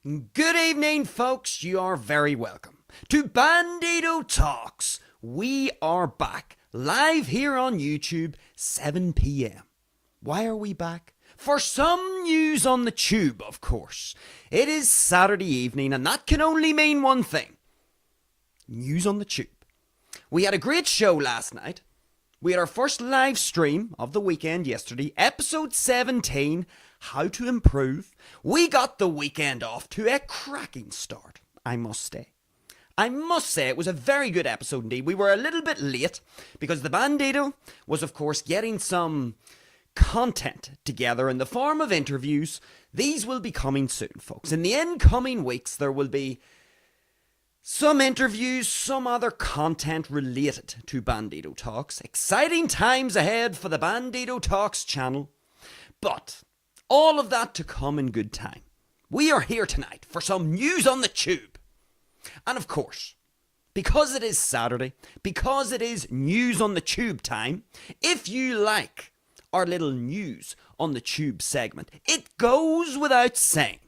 Good evening, folks. You are very welcome to Bandido Talks. We are back live here on YouTube, 7 p.m. Why are we back? For some news on the tube, of course. It is Saturday evening, and that can only mean one thing: news on the tube. We had a great show last night. We had our first live stream of the weekend yesterday, episode 17, How to Improve. We got the weekend off to a cracking start, I must say. It was a very good episode indeed. We were a little bit late because the Bandido was, of course, getting some content together in the form of interviews. These will be coming soon, folks. In the incoming weeks, there will be some interviews, some other content related to Bandido Talks. Exciting times ahead for the Bandido Talks channel. But all of that to come in good time. We are here tonight for some news on the tube. And of course, because it is Saturday, because it is news on the tube time, if you like our little news on the tube segment, it goes without saying,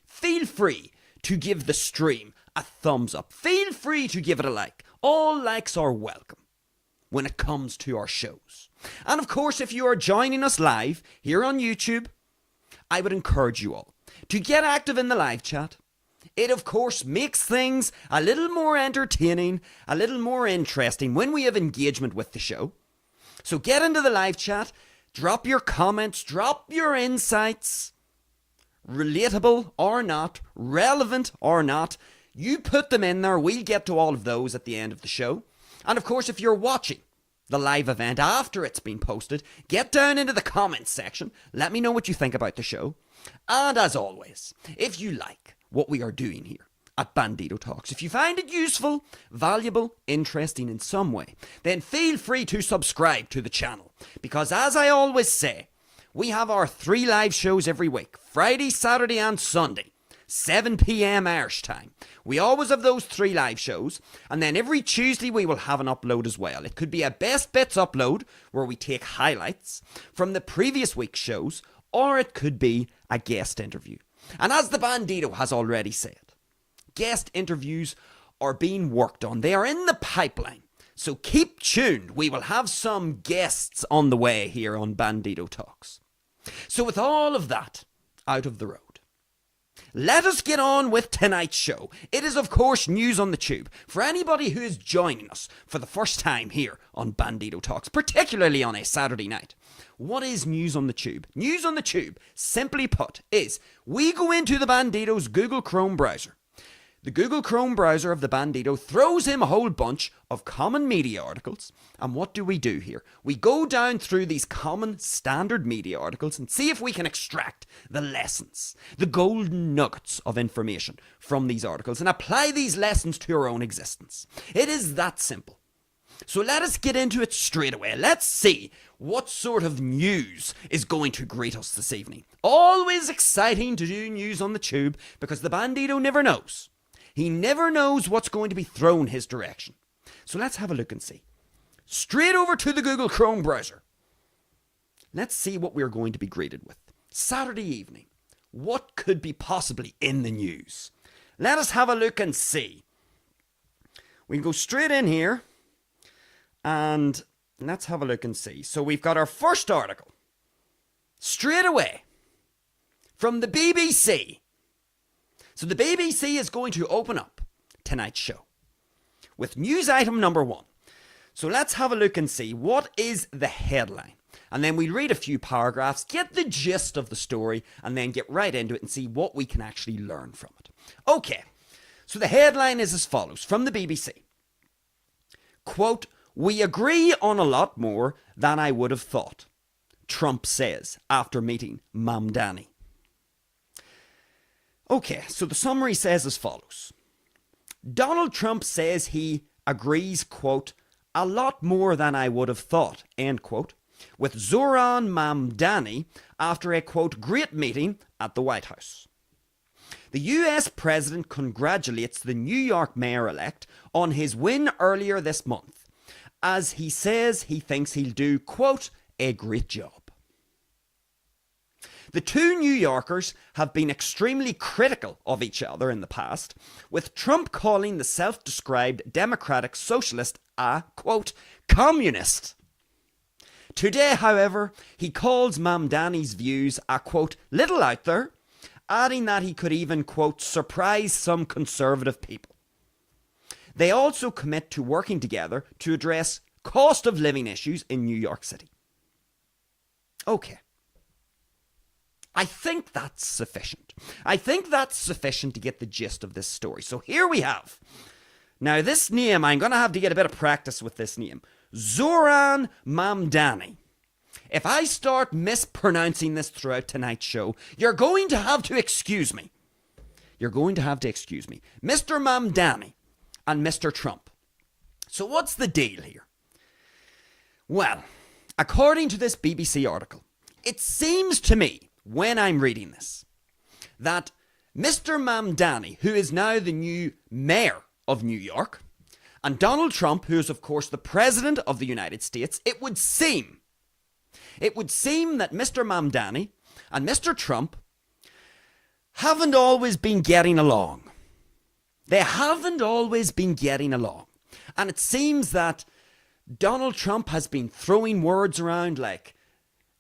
feel free to give the stream a thumbs up. Feel free to give it a like. All likes are welcome when it comes to our shows. And of course, if you are joining us live here on YouTube, I would encourage you all to get active in the live chat. It, of course, makes things a little more entertaining, a little more interesting when we have engagement with the show. So get into the live chat, drop your comments, drop your insights, relatable or not, relevant or not. You put them in there. We'll get to all of those at the end of the show. And of course, if you're watching the live event after it's been posted, get down into the comments section. Let me know what you think about the show. And as always, if you like what we are doing here at Bandido Talks, if you find it useful, valuable, interesting in some way, then feel free to subscribe to the channel. Because as I always say, we have our 3 live shows every week, Friday, Saturday and Sunday, 7 p.m. Irish time. We always have those 3 live shows, and then every Tuesday we will have an upload as well. It could be a best bits upload where we take highlights from the previous week's shows, or it could be a guest interview. And as the Bandido has already said, guest interviews are being worked on. They are in the pipeline. So keep tuned. We will have some guests on the way here on Bandido Talks. So with all of that out of the road, let us get on with tonight's show. It is, of course, news on the tube. For anybody who is joining us for the first time here on Bandido Talks, particularly on a Saturday night, what is news on the tube? News on the tube, simply put, is we go into the Bandido's Google Chrome browser. The Google Chrome browser of the Bandido throws him a whole bunch of common media articles. And what do we do here? We go down through these common standard media articles and see if we can extract the lessons, the golden nuggets of information from these articles and apply these lessons to our own existence. It is that simple. So let us get into it straight away. Let's see what sort of news is going to greet us this evening. Always exciting to do news on the tube because the Bandido never knows. He never knows what's going to be thrown his direction. So let's have a look and see. Straight over to the Google Chrome browser. Let's see what we're going to be greeted with. Saturday evening. What could be possibly in the news? Let us have a look and see. We can go straight in here. And let's have a look and see. So we've got our first article. Straight away. From the BBC. So the BBC is going to open up tonight's show with news item number 1. So let's have a look and see what is the headline. And then we'll read a few paragraphs, get the gist of the story, and then get right into it and see what we can actually learn from it. Okay, so the headline is as follows from the BBC. Quote, "We agree on a lot more than I would have thought," Trump says after meeting Mamdani. Okay, so the summary says as follows. Donald Trump says he agrees, quote, "a lot more than I would have thought," end quote, with Zohran Mamdani after a, quote, "great meeting at the White House." The US president congratulates the New York mayor-elect on his win earlier this month, as he says he thinks he'll do, quote, "a great job." The two New Yorkers have been extremely critical of each other in the past, with Trump calling the self-described democratic socialist a, quote, communist. Today, however, he calls Mamdani's views a, quote, little out there, adding that he could even, quote, surprise some conservative people. They also commit to working together to address cost of living issues in New York City. Okay. I think that's sufficient. I think that's sufficient to get the gist of this story. So here we have. Now this name, I'm going to have to get a bit of practice with this name. Zohran Mamdani. If I start mispronouncing this throughout tonight's show, you're going to have to excuse me. You're going to have to excuse me. Mr. Mamdani and Mr. Trump. So what's the deal here? Well, according to this BBC article, it seems to me, when I'm reading this, that Mr. Mamdani, who is now the new mayor of New York, and Donald Trump, who is of course the president of the United States, it would seem that Mr. Mamdani and Mr. Trump haven't always been getting along. They haven't always been getting along. And it seems that Donald Trump has been throwing words around like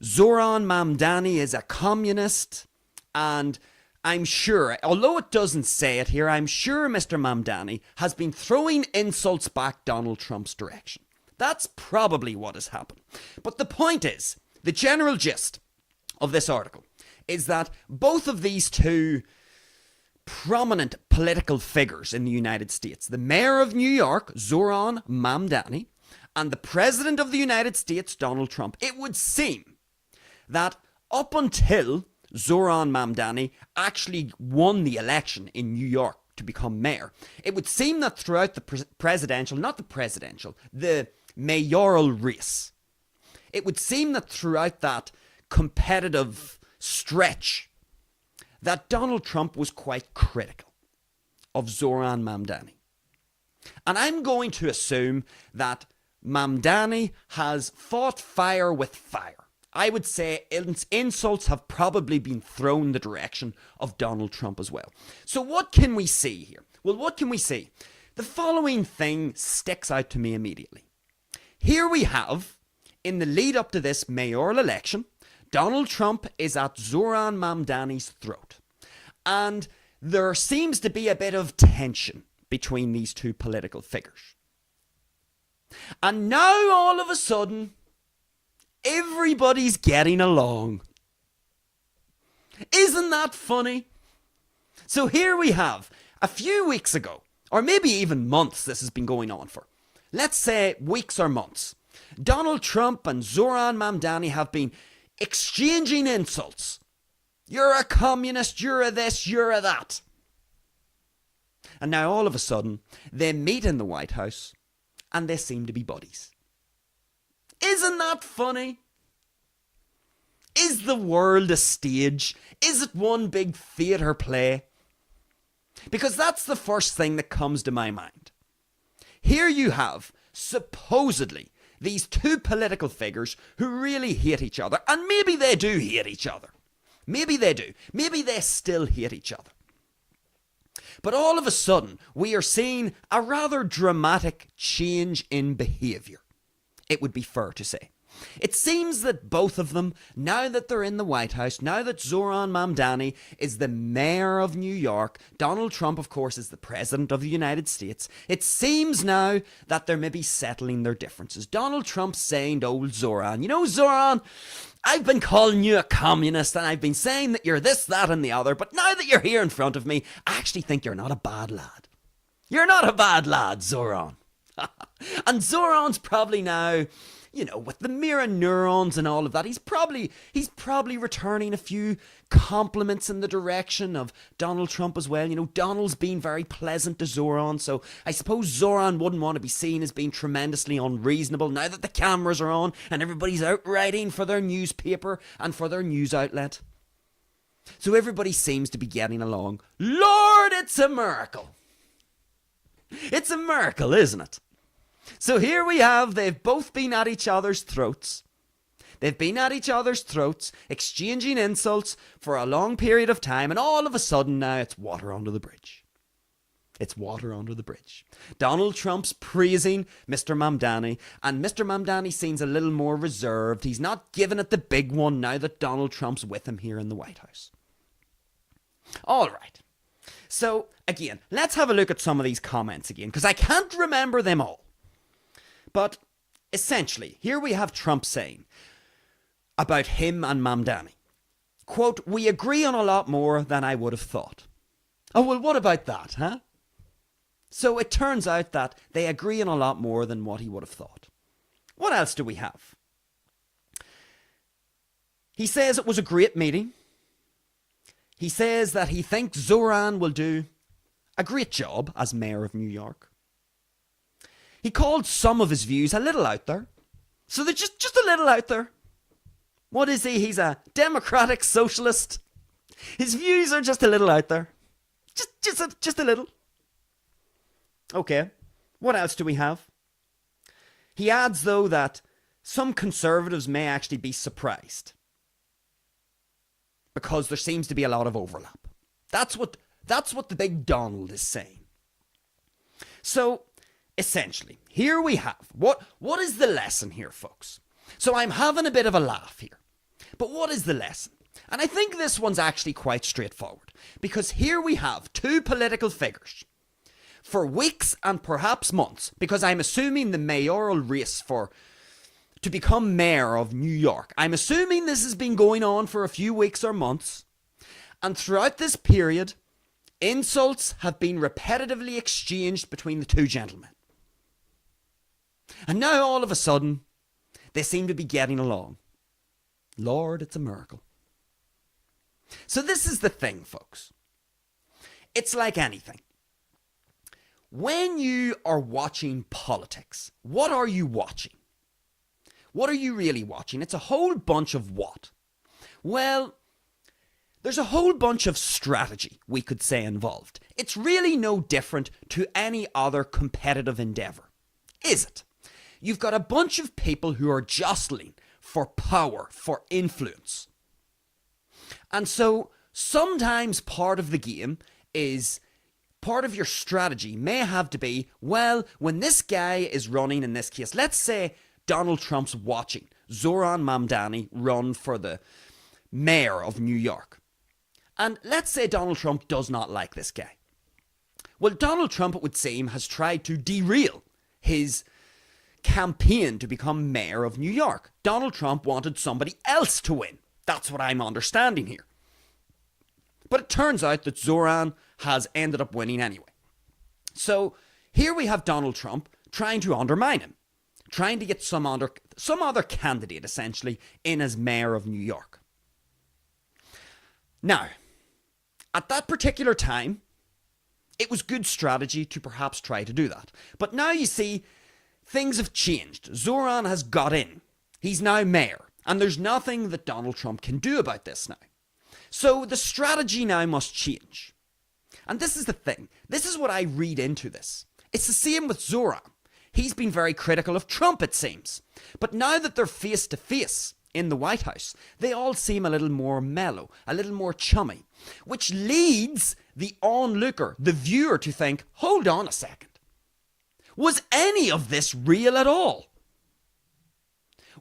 Zohran Mamdani is a communist, and I'm sure, although it doesn't say it here, I'm sure Mr. Mamdani has been throwing insults back Donald Trump's direction. That's probably what has happened. But the point is, the general gist of this article is that both of these two prominent political figures in the United States, the mayor of New York, Zohran Mamdani, and the president of the United States, Donald Trump, it would seem that up until Zohran Mamdani actually won the election in New York to become mayor, it would seem that throughout the mayoral race, it would seem that throughout that competitive stretch, that Donald Trump was quite critical of Zohran Mamdani. And I'm going to assume that Mamdani has fought fire with fire. I would say insults have probably been thrown the direction of Donald Trump as well. So what can we see here? Well, what can we see? The following thing sticks out to me immediately. Here we have, in the lead up to this mayoral election, Donald Trump is at Zohran Mamdani's throat. And there seems to be a bit of tension between these two political figures. And now all of a sudden, everybody's getting along. Isn't that funny? So here we have, a few weeks ago, or maybe even months this has been going on for. Let's say weeks or months. Donald Trump and Zohran Mamdani have been exchanging insults. You're a communist, you're a this, you're a that. And now all of a sudden, they meet in the White House and they seem to be buddies. Isn't that funny? Is the world a stage? Is it one big theatre play? Because that's the first thing that comes to my mind. Here you have, supposedly, these two political figures who really hate each other. And maybe they do hate each other. Maybe they do. Maybe they still hate each other. But all of a sudden, we are seeing a rather dramatic change in behaviour. It would be fair to say. It seems that both of them, now that they're in the White House, now that Zohran Mamdani is the mayor of New York, Donald Trump, of course, is the president of the United States, it seems now that they're maybe settling their differences. Donald Trump saying to old Zohran, you know, Zohran, I've been calling you a communist and I've been saying that you're this, that and the other, but now that you're here in front of me, I actually think you're not a bad lad. You're not a bad lad, Zohran. And Zohran's probably now, you know, with the mirror neurons and all of that, he's probably returning a few compliments in the direction of Donald Trump as well. You know, Donald's been very pleasant to Zohran, so I suppose Zohran wouldn't want to be seen as being tremendously unreasonable now that the cameras are on and everybody's out writing for their newspaper and for their news outlet. So everybody seems to be getting along. Lord, it's a miracle. It's a miracle, isn't it? So here we have, they've both been at each other's throats. They've been at each other's throats, exchanging insults for a long period of time, and all of a sudden now it's water under the bridge. It's water under the bridge. Donald Trump's praising Mr. Mamdani, and Mr. Mamdani seems a little more reserved. He's not giving it the big one now that Donald Trump's with him here in the White House. All right. So, again, let's have a look at some of these comments again, because I can't remember them all. But, essentially, here we have Trump saying about him and Mamdani, quote, "We agree on a lot more than I would have thought." Oh, well, what about that, huh? So it turns out that they agree on a lot more than what he would have thought. What else do we have? He says it was a great meeting. He says that he thinks Zohran will do a great job as mayor of New York. He called some of his views a little out there. So they're just a little out there. What is he? He's a democratic socialist. His views are just a little out there. Just a little. Okay, what else do we have? He adds, though, that some conservatives may actually be surprised because there seems to be a lot of overlap. That's what the big Donald is saying. So, essentially, here we have, what is the lesson here, folks? So I'm having a bit of a laugh here. But what is the lesson? And I think this one's actually quite straightforward, because here we have two political figures for weeks and perhaps months, because I'm assuming the mayoral race to become mayor of New York, I'm assuming this has been going on for a few weeks or months, and throughout this period, insults have been repetitively exchanged between the two gentlemen. And now all of a sudden, they seem to be getting along. Lord, it's a miracle. So this is the thing, folks. It's like anything. When you are watching politics, what are you watching? What are you really watching? It's a whole bunch of what? Well, there's a whole bunch of strategy, we could say, involved. It's really no different to any other competitive endeavour, is it? You've got a bunch of people who are jostling for power, for influence. And so sometimes part of the game is, part of your strategy may have to be, well, when this guy is running, in this case, let's say Donald Trump's watching Zohran Mamdani run for the mayor of New York. And let's say Donald Trump does not like this guy. Well, Donald Trump, it would seem, has tried to derail his campaign to become mayor of New York. Donald Trump wanted somebody else to win. That's what I'm understanding here. But it turns out that Zohran has ended up winning anyway. So here we have Donald Trump trying to undermine him, trying to get some other candidate, essentially, in as mayor of New York. Now, at that particular time, it was good strategy to perhaps try to do that. But now you see, things have changed. Zohran has got in. He's now mayor. And there's nothing that Donald Trump can do about this now. So the strategy now must change. And this is the thing. This is what I read into this. It's the same with Zohran. He's been very critical of Trump, it seems. But now that they're face to face in the White House, they all seem a little more mellow, a little more chummy, which leads the onlooker, the viewer, to think, hold on a second. Was any of this real at all?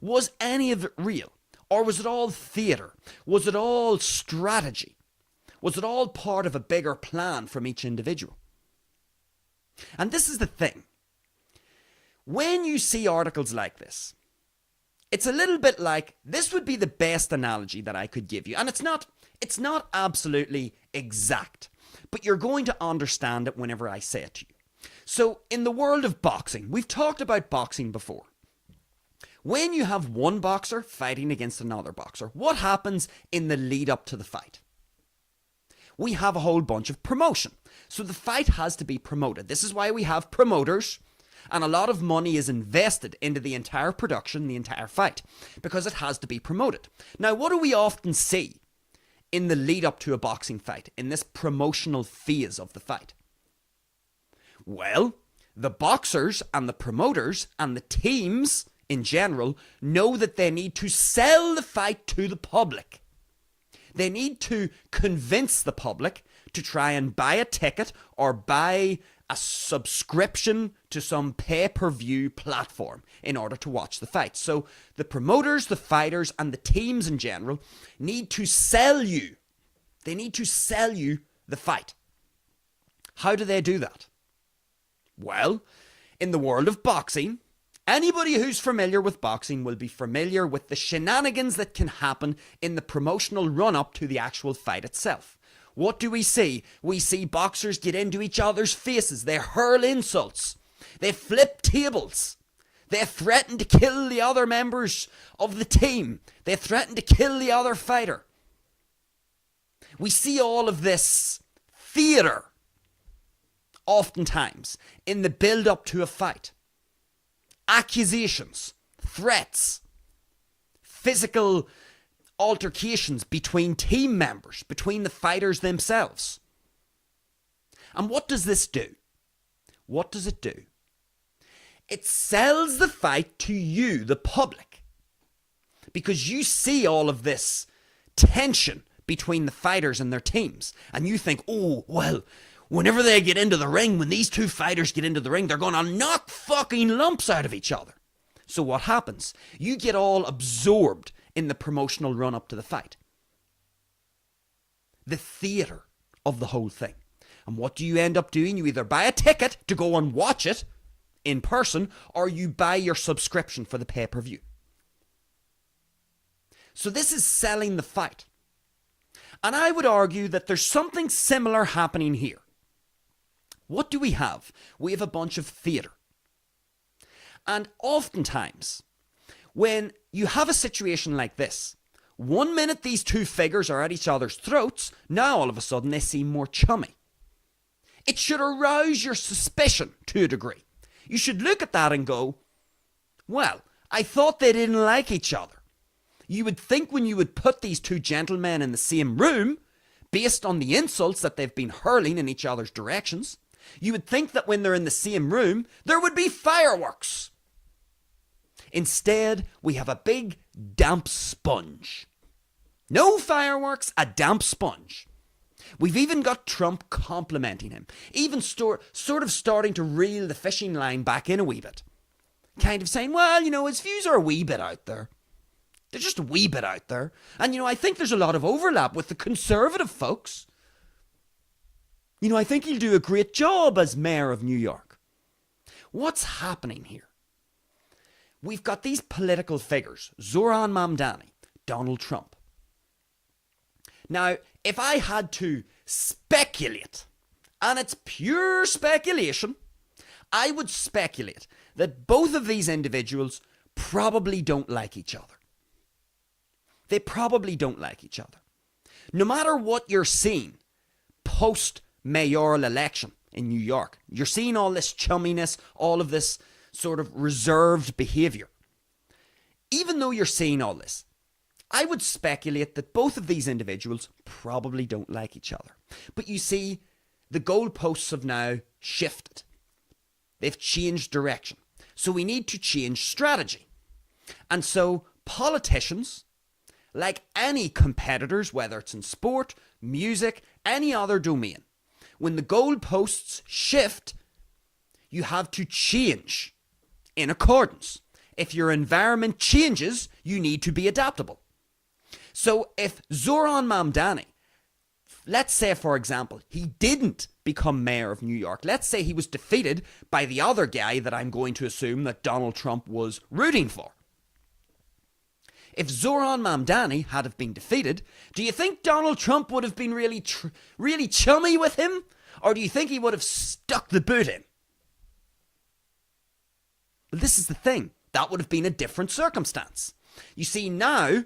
Was any of it real? Or was it all theatre? Was it all strategy? Was it all part of a bigger plan from each individual? And this is the thing. When you see articles like this, it's a little bit like, this would be the best analogy that I could give you. And it's not absolutely exact, but you're going to understand it whenever I say it to you. So in the world of boxing, we've talked about boxing before. When you have one boxer fighting against another boxer, what happens in the lead up to the fight? We have a whole bunch of promotion. So the fight has to be promoted. This is why we have promoters, and a lot of money is invested into the entire production, the entire fight, because it has to be promoted. Now, what do we often see in the lead up to a boxing fight, in this promotional phase of the fight? Well, the boxers and the promoters and the teams in general know that they need to sell the fight to the public. They need to convince the public to try and buy a ticket or buy a subscription to some pay-per-view platform in order to watch the fight. So the promoters, the fighters, and the teams in general need to sell you. They need to sell you the fight. How do they do that? Well, in the world of boxing, anybody who's familiar with boxing will be familiar with the shenanigans that can happen in the promotional run-up to the actual fight itself. What do we see? We see boxers get into each other's faces. They hurl insults. They flip tables. They threaten to kill the other members of the team. They threaten to kill the other fighter. We see all of this theatre oftentimes in the build-up to a fight. Accusations, threats, physical altercations between team members, between the fighters themselves. And what does this do? What does it do? It sells the fight to you, the public, because you see all of this tension between the fighters and their teams, and you think, oh, well, whenever they get into the ring, when these two fighters get into the ring, they're going to knock fucking lumps out of each other. So what happens? You get all absorbed in the promotional run-up to the fight. The theatre of the whole thing. And what do you end up doing? You either buy a ticket to go and watch it in person, or you buy your subscription for the pay-per-view. So this is selling the fight. And I would argue that there's something similar happening here. What do we have? We have a bunch of theatre. And oftentimes, when you have a situation like this, 1 minute these two figures are at each other's throats, now all of a sudden they seem more chummy. It should arouse your suspicion to a degree. You should look at that and go, well, I thought they didn't like each other. You would think when you would put these two gentlemen in the same room, based on the insults that they've been hurling in each other's directions, you would think that when they're in the same room, there would be fireworks. Instead, we have a big damp sponge. No fireworks, a damp sponge. We've even got Trump complimenting him, even sort of starting to reel the fishing line back in a wee bit. Kind of saying, well, you know, his views are a wee bit out there. They're just a wee bit out there. And, you know, I think there's a lot of overlap with the conservative folks. You know, I think he'll do a great job as mayor of New York. What's happening here? We've got these political figures, Zohran Mamdani, Donald Trump. Now, if I had to speculate, and it's pure speculation, I would speculate that both of these individuals probably don't like each other. They probably don't like each other. No matter what you're seeing post-mayoral election in New York, you're seeing all this chumminess, all of this sort of reserved behaviour. Even though you're seeing all this, I would speculate that both of these individuals probably don't like each other. But you see, the goalposts have now shifted. They've changed direction. So we need to change strategy. And so politicians, like any competitors, whether it's in sport, music, any other domain, when the goalposts shift, you have to change in accordance. If your environment changes, you need to be adaptable. So if Zohran Mamdani, let's say, for example, he didn't become mayor of New York. Let's say he was defeated by the other guy that I'm going to assume that Donald Trump was rooting for. If Zohran Mamdani had have been defeated, do you think Donald Trump would have been really chummy with him? Or do you think he would have stuck the boot in? Well, this is the thing. That would have been a different circumstance. You see, now,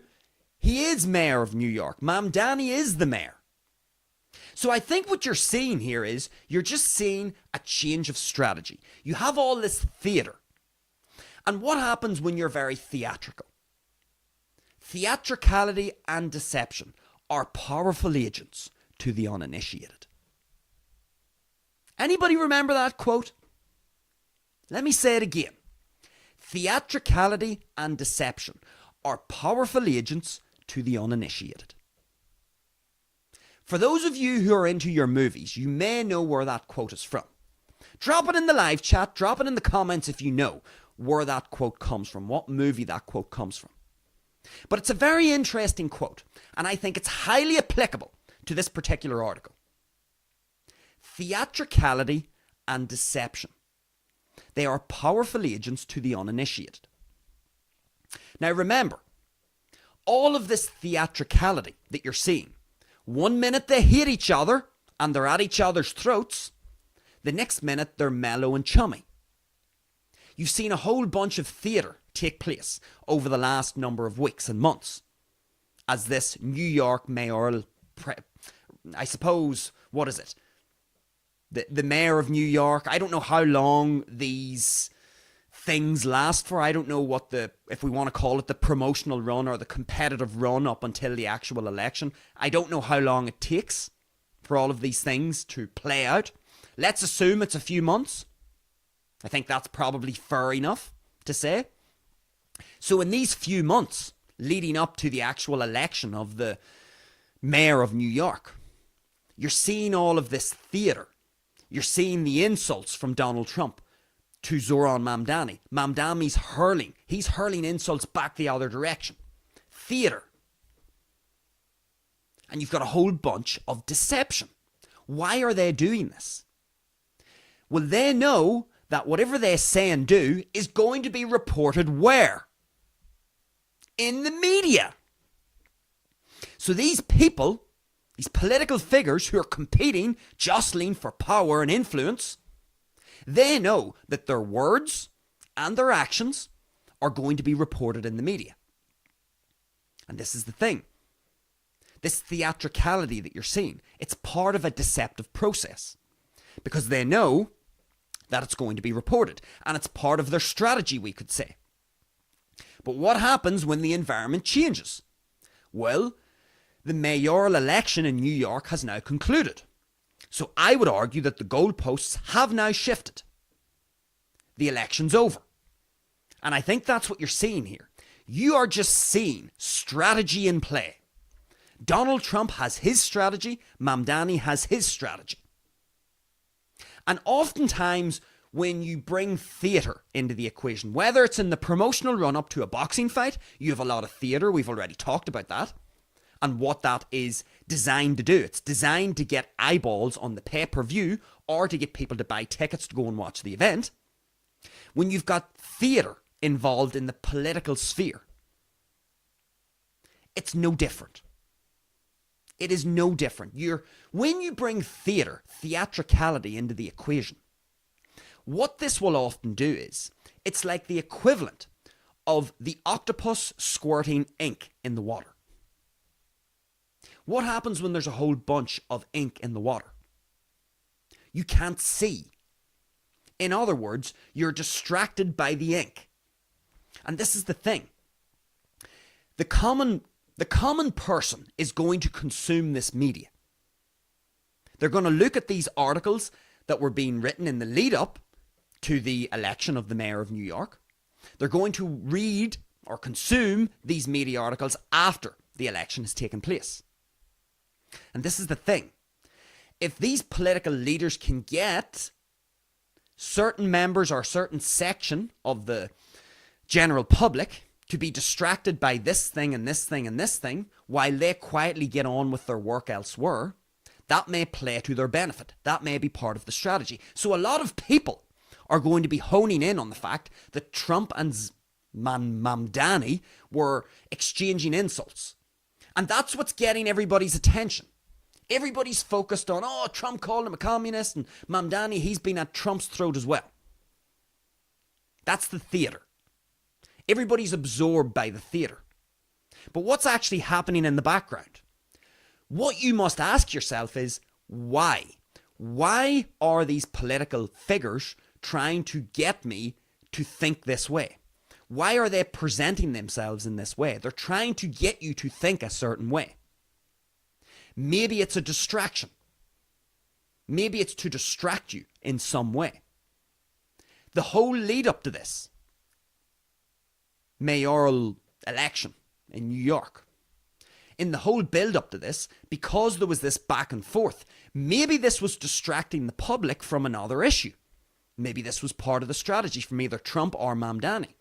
he is mayor of New York. Mamdani is the mayor. So I think what you're seeing here is, you're just seeing a change of strategy. You have all this theatre. And what happens when you're very theatrical? Theatricality and deception are powerful agents to the uninitiated. Anybody remember that quote? Let me say it again. Theatricality and deception are powerful agents to the uninitiated. For those of you who are into your movies, you may know where that quote is from. Drop it in the live chat, drop it in the comments if you know where that quote comes from, what movie that quote comes from. But it's a very interesting quote, and I think it's highly applicable to this particular article. Theatricality and deception. They are powerful agents to the uninitiated. Now remember, all of this theatricality that you're seeing, one minute they hate each other and they're at each other's throats, the next minute they're mellow and chummy. You've seen a whole bunch of theatre take place over the last number of weeks and months as this New York mayoral, I suppose, what is it? The mayor of New York, I don't know how long these things last for. I don't know what if we want to call it the promotional run or the competitive run up until the actual election. I don't know how long it takes for all of these things to play out. Let's assume it's a few months. I think that's probably fair enough to say. So in these few months leading up to the actual election of the mayor of New York, you're seeing all of this theatre. You're seeing the insults from Donald Trump to Zohran Mamdani. He's hurling insults back the other direction. Theatre. And you've got a whole bunch of deception. Why are they doing this? Well, they know that whatever they say and do is going to be reported where? In the media. So these people, these political figures who are competing, jostling for power and influence, they know that their words and their actions are going to be reported in the media. And this is the thing. This theatricality that you're seeing, it's part of a deceptive process. Because they know that it's going to be reported. And it's part of their strategy, we could say. But what happens when the environment changes? Well, the mayoral election in New York has now concluded. So I would argue that the goalposts have now shifted. The election's over. And I think that's what you're seeing here. You are just seeing strategy in play. Donald Trump has his strategy, Mamdani has his strategy. And oftentimes, when you bring theatre into the equation, whether it's in the promotional run-up to a boxing fight, you have a lot of theatre, we've already talked about that, and what that is designed to do. It's designed to get eyeballs on the pay-per-view or to get people to buy tickets to go and watch the event. When you've got theatre involved in the political sphere, it's no different. It is no different. When you bring theatricality into the equation, what this will often do is, it's like the equivalent of the octopus squirting ink in the water. What happens when there's a whole bunch of ink in the water? You can't see. In other words, you're distracted by the ink. And this is the thing. The common person is going to consume this media. They're going to look at these articles that were being written in the lead up to the election of the mayor of New York. They're going to read or consume these media articles after the election has taken place. And this is the thing. If these political leaders can get certain members or a certain section of the general public to be distracted by this thing and this thing and this thing while they quietly get on with their work elsewhere, that may play to their benefit. That may be part of the strategy. So a lot of people are going to be honing in on the fact that Trump and Mamdani were exchanging insults. And that's what's getting everybody's attention. Everybody's focused on, Trump called him a communist, and Mamdani, he's been at Trump's throat as well. That's the theatre. Everybody's absorbed by the theatre. But what's actually happening in the background? What you must ask yourself is, why? Why are these political figures trying to get me to think this way? Why are they presenting themselves in this way? They're trying to get you to think a certain way. Maybe it's a distraction. Maybe it's to distract you in some way. The whole lead up to this mayoral election in New York. In the whole build-up to this, because there was this back and forth, maybe this was distracting the public from another issue. Maybe this was part of the strategy from either Trump or Mamdani.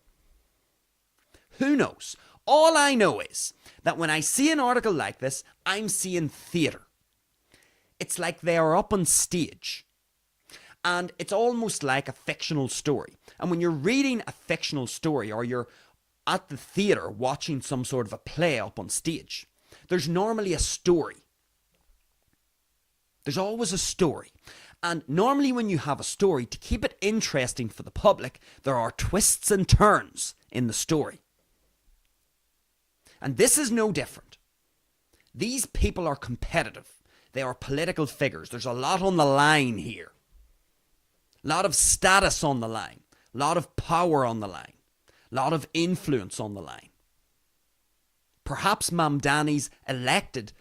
Who knows? All I know is that when I see an article like this, I'm seeing theatre. It's like they are up on stage. And it's almost like a fictional story. And when you're reading a fictional story or you're at the theatre watching some sort of a play up on stage, there's normally a story. There's always a story. And normally when you have a story, to keep it interesting for the public, there are twists and turns in the story. And this is no different. These people are competitive. They are political figures. There's a lot on the line here. A lot of status on the line. A lot of power on the line. A lot of influence on the line. Perhaps Mamdani's elected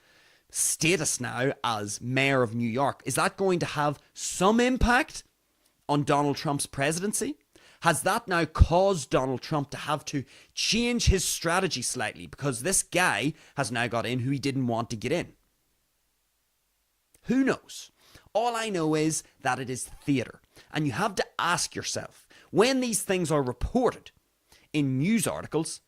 status now as mayor of New York, is that going to have some impact on Donald Trump's presidency? Has that now caused Donald Trump to have to change his strategy slightly because this guy has now got in who he didn't want to get in? Who knows? All I know is that it is theatre. And you have to ask yourself, when these things are reported in news articles,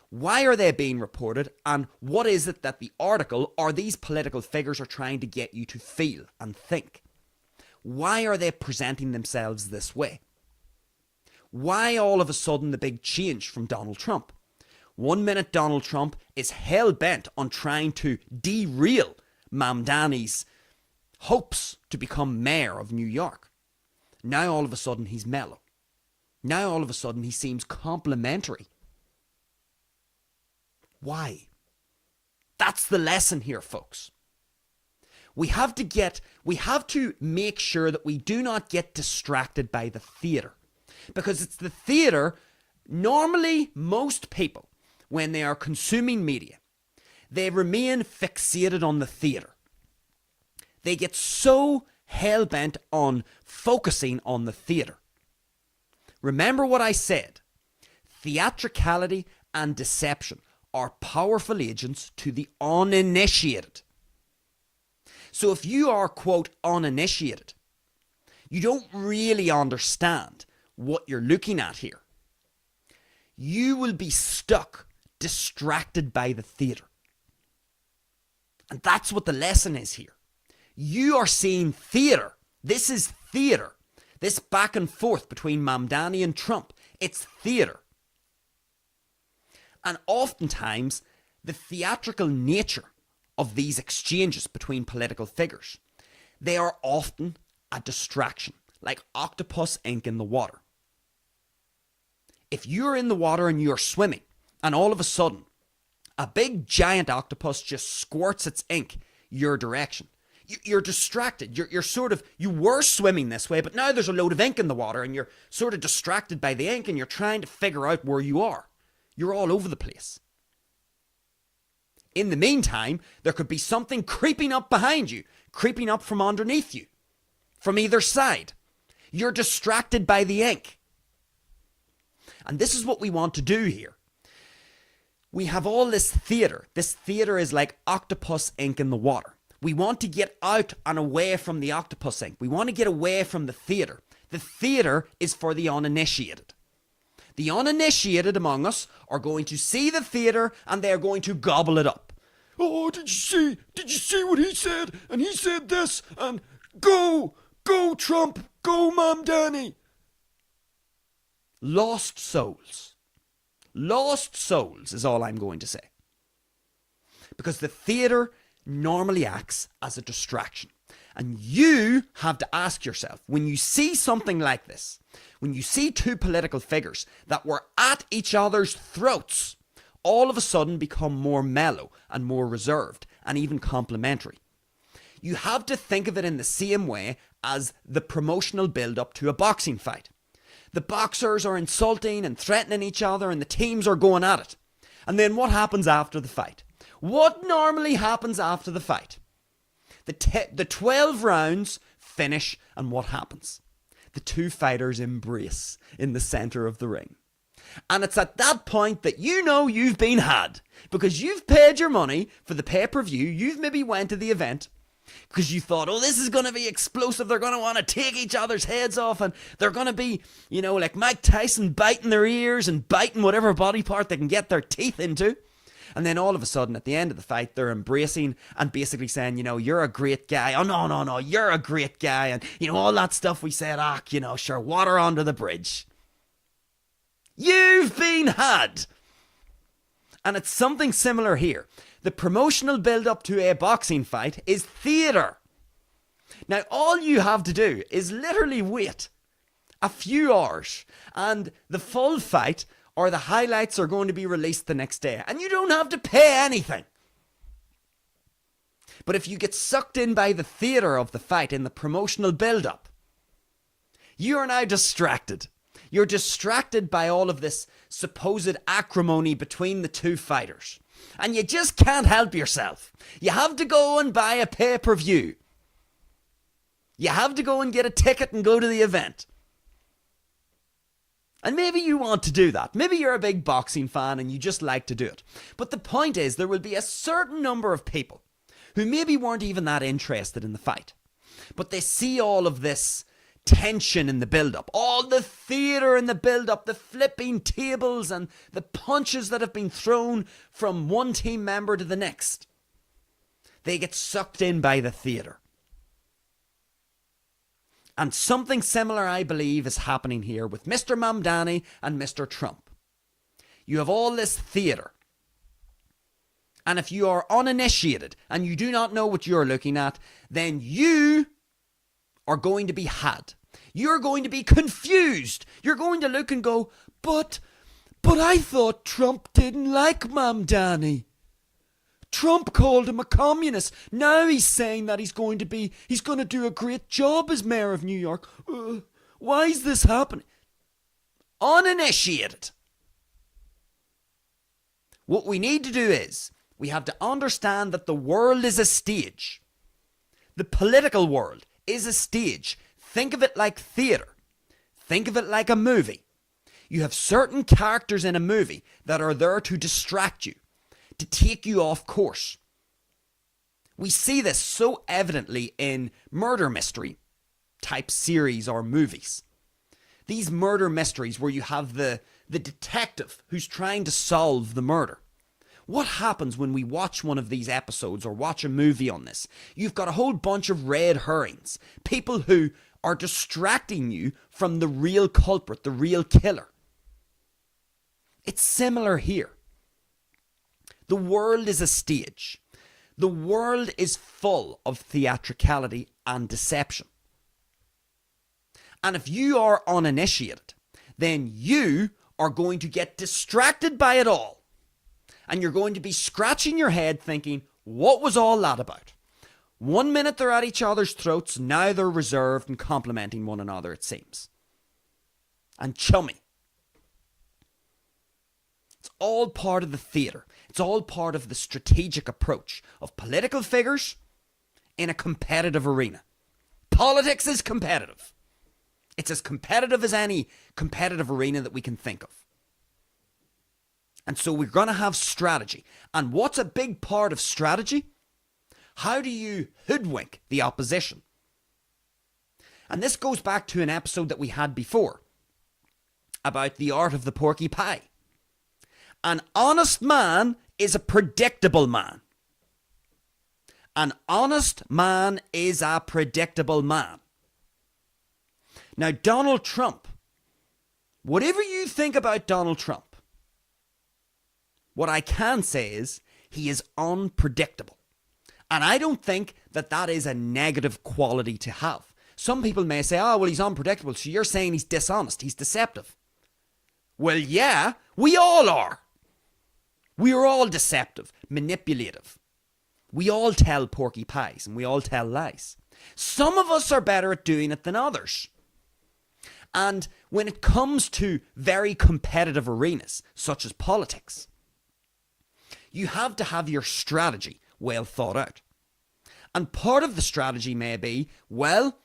why are they being reported, and what is it that the article or these political figures are trying to get you to feel and think? Why are they presenting themselves this way? Why all of a sudden the big change from Donald Trump? 1 minute Donald Trump is hell-bent on trying to derail Mamdani's hopes to become mayor of New York. Now all of a sudden he's mellow. Now all of a sudden he seems complimentary. Why? That's the lesson here, folks. We have to make sure that we do not get distracted by the theatre. Because it's the theatre, normally most people, when they are consuming media, they remain fixated on the theatre. They get so hell-bent on focusing on the theatre. Remember what I said. Theatricality and deception are powerful agents to the uninitiated. So if you are, quote, uninitiated, you don't really understand what you're looking at here. You will be stuck, distracted by the theatre. And that's what the lesson is here. You are seeing theatre. This is theatre. This back and forth between Mamdani and Trump. It's theatre. And oftentimes, the theatrical nature of these exchanges between political figures, they are often a distraction, like octopus ink in the water. If you're in the water and you're swimming, and all of a sudden, a big giant octopus just squirts its ink your direction, you're distracted. You were swimming this way, but now there's a load of ink in the water and you're sort of distracted by the ink and you're trying to figure out where you are. You're all over the place. In the meantime, there could be something creeping up behind you, creeping up from underneath you, from either side. You're distracted by the ink. And this is what we want to do here. We have all this theatre. This theatre is like octopus ink in the water. We want to get out and away from the octopus ink. We want to get away from the theatre. The theatre is for the uninitiated. The uninitiated among us are going to see the theatre and they're going to gobble it up. Oh, did you see what he said? And he said this, and go Trump, go Mamdani. Lost souls. Lost souls is all I'm going to say. Because the theatre normally acts as a distraction. And you have to ask yourself, when you see something like this, when you see two political figures that were at each other's throats, all of a sudden become more mellow and more reserved and even complimentary. You have to think of it in the same way as the promotional build-up to a boxing fight. The boxers are insulting and threatening each other and the teams are going at it. And then what happens after the fight? What normally happens after the fight? The 12 rounds finish, and what happens? The two fighters embrace in the center of the ring. And it's at that point that you know you've been had. Because you've paid your money for the pay-per-view, you've maybe went to the event, because you thought, oh, this is going to be explosive, they're going to want to take each other's heads off, and they're going to be, you know, like Mike Tyson biting their ears and biting whatever body part they can get their teeth into. And then all of a sudden, at the end of the fight, they're embracing and basically saying, you know, you're a great guy. Oh, no, you're a great guy. And, you know, all that stuff we said, you know, sure, water under the bridge. You've been had. And it's something similar here. The promotional build-up to a boxing fight is theatre. Now, all you have to do is literally wait a few hours, and the full fight or the highlights are going to be released the next day, and you don't have to pay anything. But if you get sucked in by the theatre of the fight in the promotional build-up, you are now distracted. You're distracted by all of this supposed acrimony between the two fighters. And you just can't help yourself. You have to go and buy a pay-per-view. You have to go and get a ticket and go to the event. And maybe you want to do that. Maybe you're a big boxing fan and you just like to do it. But the point is, there will be a certain number of people who maybe weren't even that interested in the fight. But they see all of this tension in the build-up, all the theatre in the build-up, the flipping tables and the punches that have been thrown from one team member to the next. They get sucked in by the theatre. And something similar, I believe, is happening here with Mr. Mamdani and Mr. Trump. You have all this theatre. And if you are uninitiated and you do not know what you're looking at, then you are going to be had. You're going to be confused. You're going to look and go, but I thought Trump didn't like Mamdani. Trump called him a communist. Now he's saying that he's going to do a great job as mayor of New York. Why is this happening? Uninitiated. What we need to do is, we have to understand that the world is a stage. The political world is a stage. Think of it like theatre. Think of it like a movie. You have certain characters in a movie that are there to distract you, to take you off course. We see this so evidently in murder mystery type series or movies. These murder mysteries where you have the detective who's trying to solve the murder. What happens when we watch one of these episodes or watch a movie on this? You've got a whole bunch of red herrings. People who are distracting you from the real culprit, the real killer. It's similar here. The world is a stage. The world is full of theatricality and deception. And if you are uninitiated, then you are going to get distracted by it all. And you're going to be scratching your head thinking, what was all that about? 1 minute they're at each other's throats, now they're reserved and complimenting one another, it seems. And chummy. It's all part of the theatre. It's all part of the strategic approach of political figures in a competitive arena. Politics is competitive. It's as competitive as any competitive arena that we can think of. And so we're going to have strategy. And what's a big part of strategy? How do you hoodwink the opposition? And this goes back to an episode that we had before about the art of the porky pie. An honest man is a predictable man. An honest man is a predictable man. Now, Donald Trump, whatever you think about Donald Trump, what I can say is he is unpredictable. And I don't think that that is a negative quality to have. Some people may say, oh, well, he's unpredictable, so you're saying he's dishonest, he's deceptive. Well, yeah, we all are. We are all deceptive, manipulative. We all tell porky pies and we all tell lies. Some of us are better at doing it than others. And when it comes to very competitive arenas, such as politics, you have to have your strategy well thought out. And part of the strategy may be, well,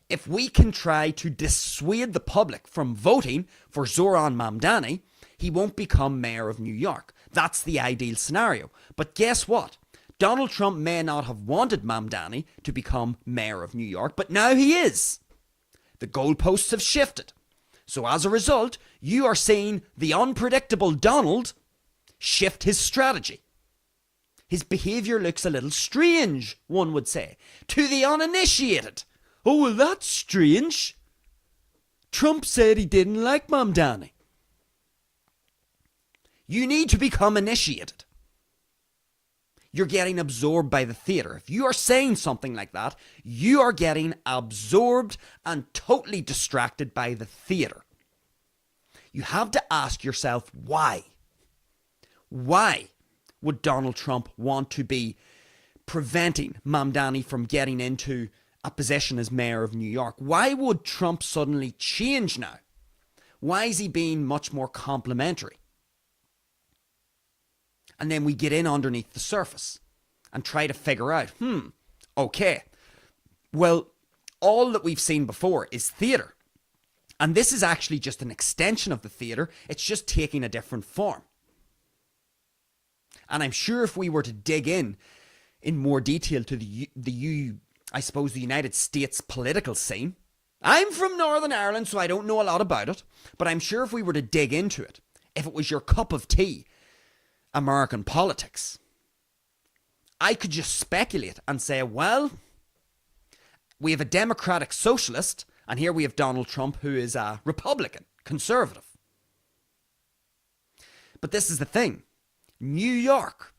if we can try to dissuade the public from voting for Zohran Mamdani, he won't become mayor of New York. That's the ideal scenario. But guess what? Donald Trump may not have wanted Mamdani to become mayor of New York, but now he is. The goalposts have shifted. So as a result, you are seeing the unpredictable Donald shift his strategy. His behaviour looks a little strange, one would say, to the uninitiated. Oh, well, that's strange. Trump said he didn't like Mamdani. You need to become initiated. You're getting absorbed by the theatre. If you are saying something like that, you are getting absorbed and totally distracted by the theatre. You have to ask yourself why. Why would Donald Trump want to be preventing Mamdani from getting into a position as mayor of New York? Why would Trump suddenly change now? Why is he being much more complimentary? And then we get in underneath the surface and try to figure out, okay, well, all that we've seen before is theatre. And this is actually just an extension of the theatre. It's just taking a different form. And I'm sure if we were to dig in more detail to the United States political scene, I'm from Northern Ireland, so I don't know a lot about it, but I'm sure if we were to dig into it, if it was your cup of tea, American politics, I could just speculate and say, well, we have a democratic socialist, and here we have Donald Trump, who is a Republican, conservative. But this is the thing. New York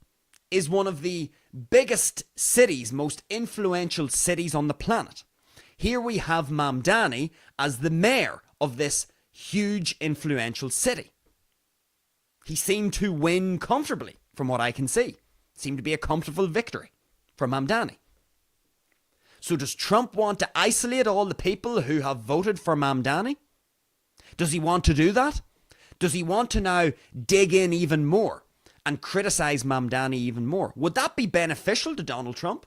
is one of the biggest cities, most influential cities on the planet. Here we have Mamdani as the mayor of this huge, influential city. He seemed to win comfortably, from what I can see. Seemed to be a comfortable victory for Mamdani. So does Trump want to isolate all the people who have voted for Mamdani? Does he want to do that? Does he want to now dig in even more and criticize Mamdani even more? Would that be beneficial to Donald Trump?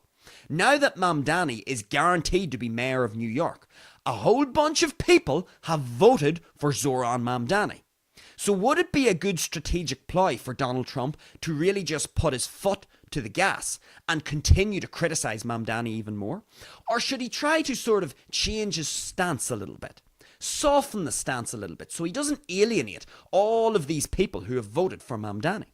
Now that Mamdani is guaranteed to be mayor of New York, a whole bunch of people have voted for Zohran Mamdani. So would it be a good strategic ploy for Donald Trump to really just put his foot to the gas and continue to criticize Mamdani even more? Or should he try to sort of change his stance a little bit? Soften the stance a little bit so he doesn't alienate all of these people who have voted for Mamdani?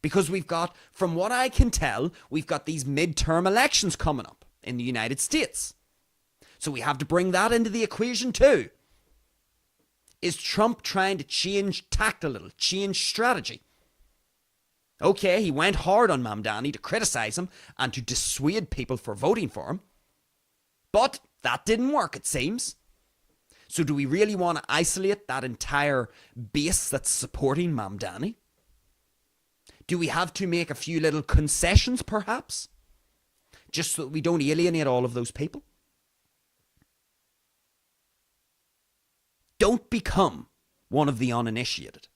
Because we've got, from what I can tell, we've got these midterm elections coming up in the United States. So we have to bring that into the equation too. Is Trump trying to change tact a little, change strategy? Okay, he went hard on Mamdani to criticize him and to dissuade people for voting for him. But that didn't work, it seems. So do we really want to isolate that entire base that's supporting Mamdani? Do we have to make a few little concessions, perhaps? Just so that we don't alienate all of those people? Don't become one of the uninitiated.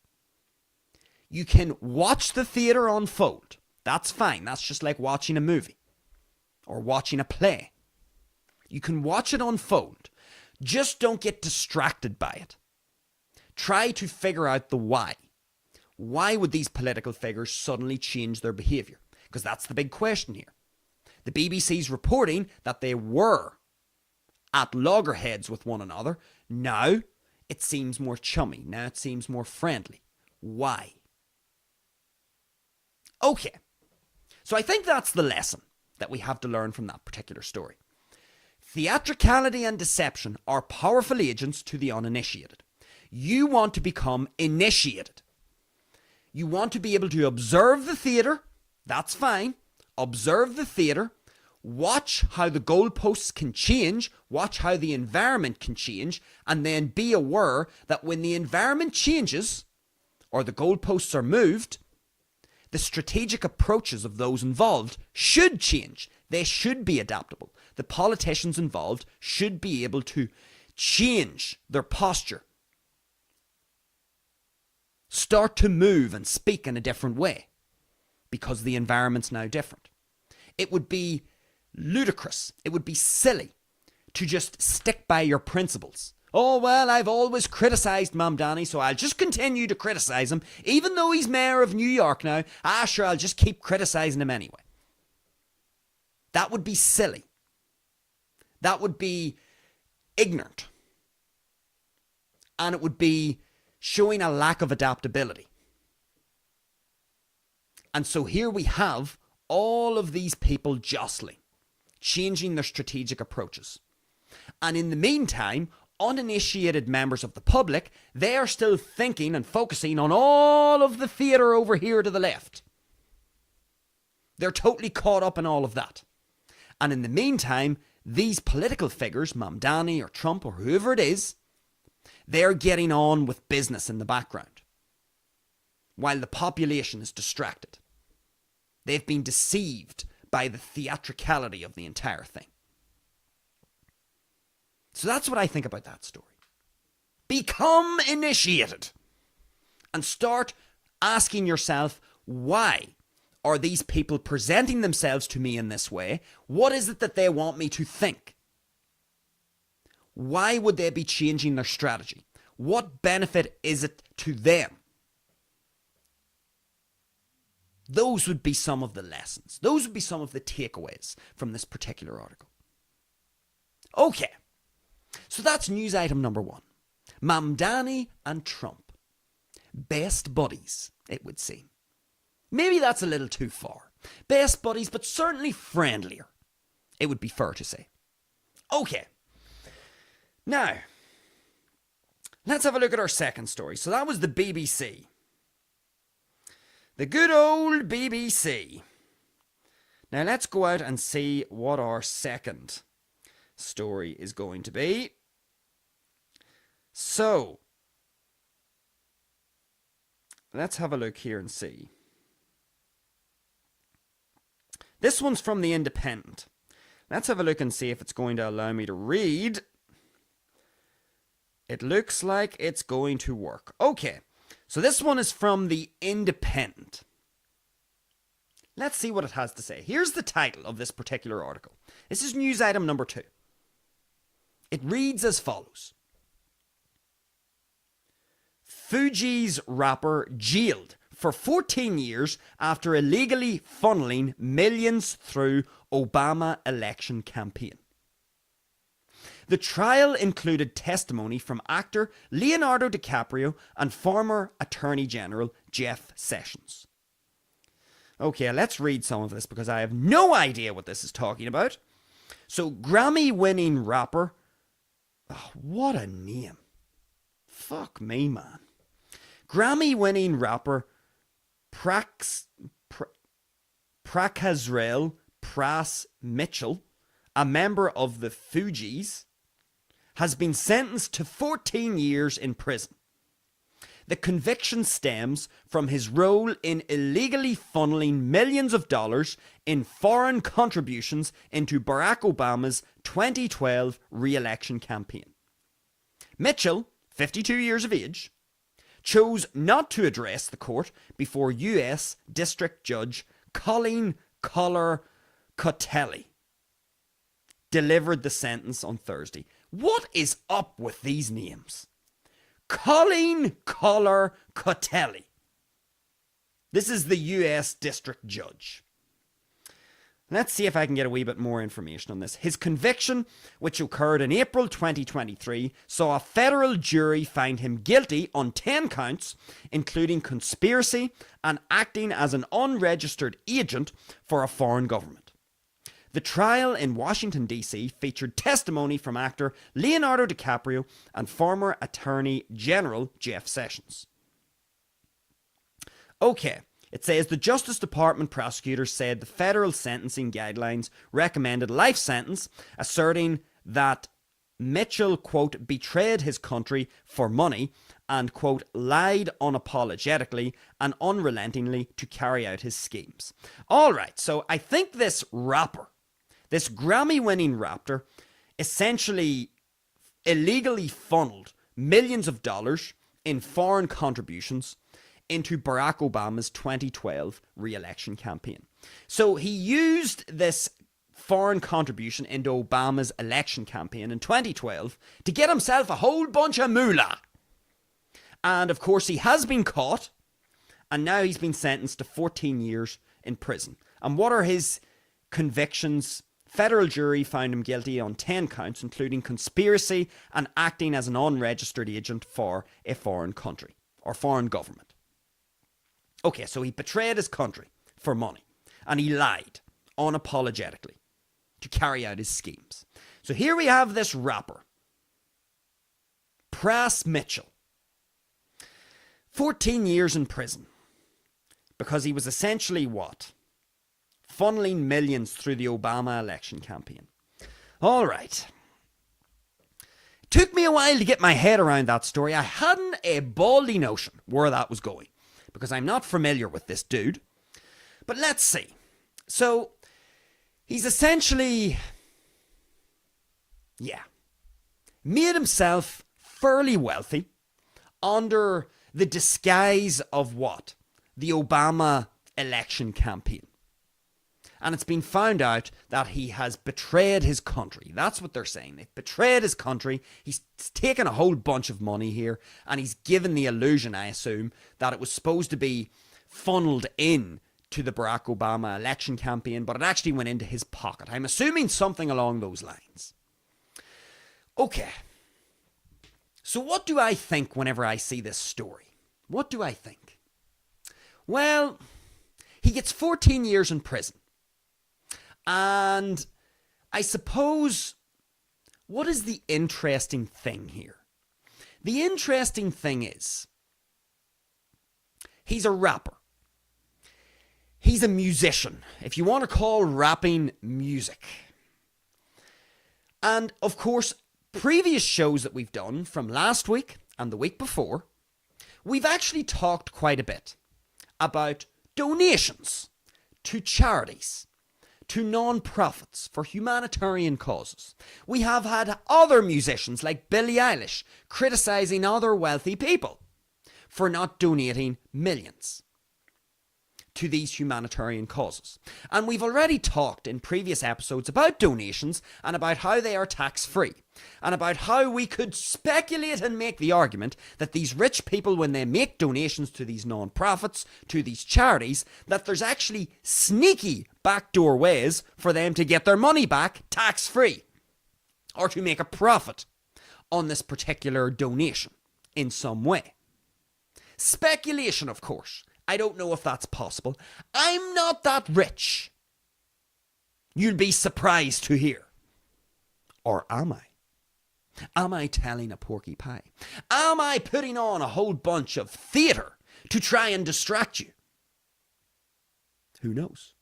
You can watch the theatre unfold. That's fine. That's just like watching a movie or watching a play. You can watch it unfold. Just don't get distracted by it. Try to figure out the why. Why would these political figures suddenly change their behaviour? Because that's the big question here. The BBC's reporting that they were at loggerheads with one another. Now it seems more chummy. Now it seems more friendly. Why? Okay. So I think that's the lesson that we have to learn from that particular story. Theatricality and deception are powerful agents to the uninitiated. You want to become initiated. You want to be able to observe the theatre. That's fine. Observe the theatre. Watch how the goalposts can change. Watch how the environment can change. And then be aware that when the environment changes or the goalposts are moved, the strategic approaches of those involved should change. They should be adaptable. The politicians involved should be able to change their posture. Start to move and speak in a different way because the environment's now different. It would be ludicrous. It would be silly to just stick by your principles. Oh, well, I've always criticised Mamdani, so I'll just continue to criticise him. Even though he's mayor of New York now, sure, I'll just keep criticising him anyway. That would be silly. That would be ignorant. And it would be showing a lack of adaptability. And so here we have all of these people jostling, changing their strategic approaches. And in the meantime, uninitiated members of the public, they are still thinking and focusing on all of the theatre over here to the left. They're totally caught up in all of that. And in the meantime, these political figures, Mamdani or Trump or whoever it is, they're getting on with business in the background, while the population is distracted. They've been deceived by the theatricality of the entire thing. So that's what I think about that story. Become initiated and start asking yourself, why are these people presenting themselves to me in this way? What is it that they want me to think? Why would they be changing their strategy? What benefit is it to them? Those would be some of the lessons. Those would be some of the takeaways from this particular article. Okay, so that's news item number 1. Mamdani and Trump. Best buddies, it would seem. Maybe that's a little too far. Best buddies, but certainly friendlier, it would be fair to say. Okay, now, let's have a look at our second story. So that was the BBC. The good old BBC. Now let's go out and see what our second story is going to be. So, let's have a look here and see. This one's from The Independent. Let's have a look and see if it's going to allow me to read. It looks like it's going to work. Okay, so this one is from The Independent. Let's see what it has to say. Here's the title of this particular article. This is news item number 2. It reads as follows. Fugees rapper jailed for 14 years after illegally funneling millions through Obama election campaign. The trial included testimony from actor Leonardo DiCaprio and former Attorney General Jeff Sessions. Okay, let's read some of this because I have no idea what this is talking about. So, Grammy-winning rapper... Oh, what a name. Fuck me, man. Grammy-winning rapper Pras Michel, a member of the Fugees, has been sentenced to 14 years in prison. The conviction stems from his role in illegally funneling millions of dollars in foreign contributions into Barack Obama's 2012 re-election campaign. Mitchell, 52 years of age, chose not to address the court before U.S. District Judge Colleen Collar-Cotelli delivered the sentence on Thursday. What is up with these names? Colleen Collar-Cotelli. This is the U.S. District Judge. Let's see if I can get a wee bit more information on this. His conviction, which occurred in April 2023, saw a federal jury find him guilty on 10 counts, including conspiracy and acting as an unregistered agent for a foreign government. The trial in Washington, D.C. featured testimony from actor Leonardo DiCaprio and former Attorney General Jeff Sessions. Okay, it says the Justice Department prosecutors said the federal sentencing guidelines recommended a life sentence, asserting that Mitchell, quote, betrayed his country for money and, quote, lied unapologetically and unrelentingly to carry out his schemes. All right, so I think this rapper, this Grammy-winning rapper, essentially illegally funneled millions of dollars in foreign contributions into Barack Obama's 2012 re-election campaign. So he used this foreign contribution into Obama's election campaign in 2012 to get himself a whole bunch of moolah. And of course, he has been caught, and now he's been sentenced to 14 years in prison. And what are his convictions? Federal jury found him guilty on 10 counts, including conspiracy and acting as an unregistered agent for a foreign country or foreign government. Okay, so he betrayed his country for money, and he lied unapologetically to carry out his schemes. So here we have this rapper, Pras Michel, 14 years in prison because he was essentially what? Funneling millions through the Obama election campaign. All right. It took me a while to get my head around that story. I hadn't a baldy notion where that was going because I'm not familiar with this dude. But let's see. So, he's essentially, made himself fairly wealthy under the disguise of what? The Obama election campaign. And it's been found out that he has betrayed his country. That's what they're saying. They've betrayed his country. He's taken a whole bunch of money here, and he's given the illusion, I assume, that it was supposed to be funneled in to the Barack Obama election campaign, but it actually went into his pocket. I'm assuming something along those lines. Okay. So what do I think whenever I see this story? What do I think? Well, he gets 14 years in prison. And I suppose, what is the interesting thing here? The interesting thing is, he's a rapper. He's a musician, if you want to call rapping music. And of course, previous shows that we've done from last week and the week before, we've actually talked quite a bit about donations to charities, to non-profits for humanitarian causes. We have had other musicians like Billie Eilish criticising other wealthy people for not donating millions to these humanitarian causes. And we've already talked in previous episodes about donations and about how they are tax-free, and about how we could speculate and make the argument that these rich people, when they make donations to these non-profits, to these charities, that there's actually sneaky backdoor ways for them to get their money back tax-free, or to make a profit on this particular donation in some way. Speculation, of course. I don't know if that's possible. I'm not that rich. You'll be surprised to hear. Or am I? Am I telling a porky pie? Am I putting on a whole bunch of theatre to try and distract you? Who knows?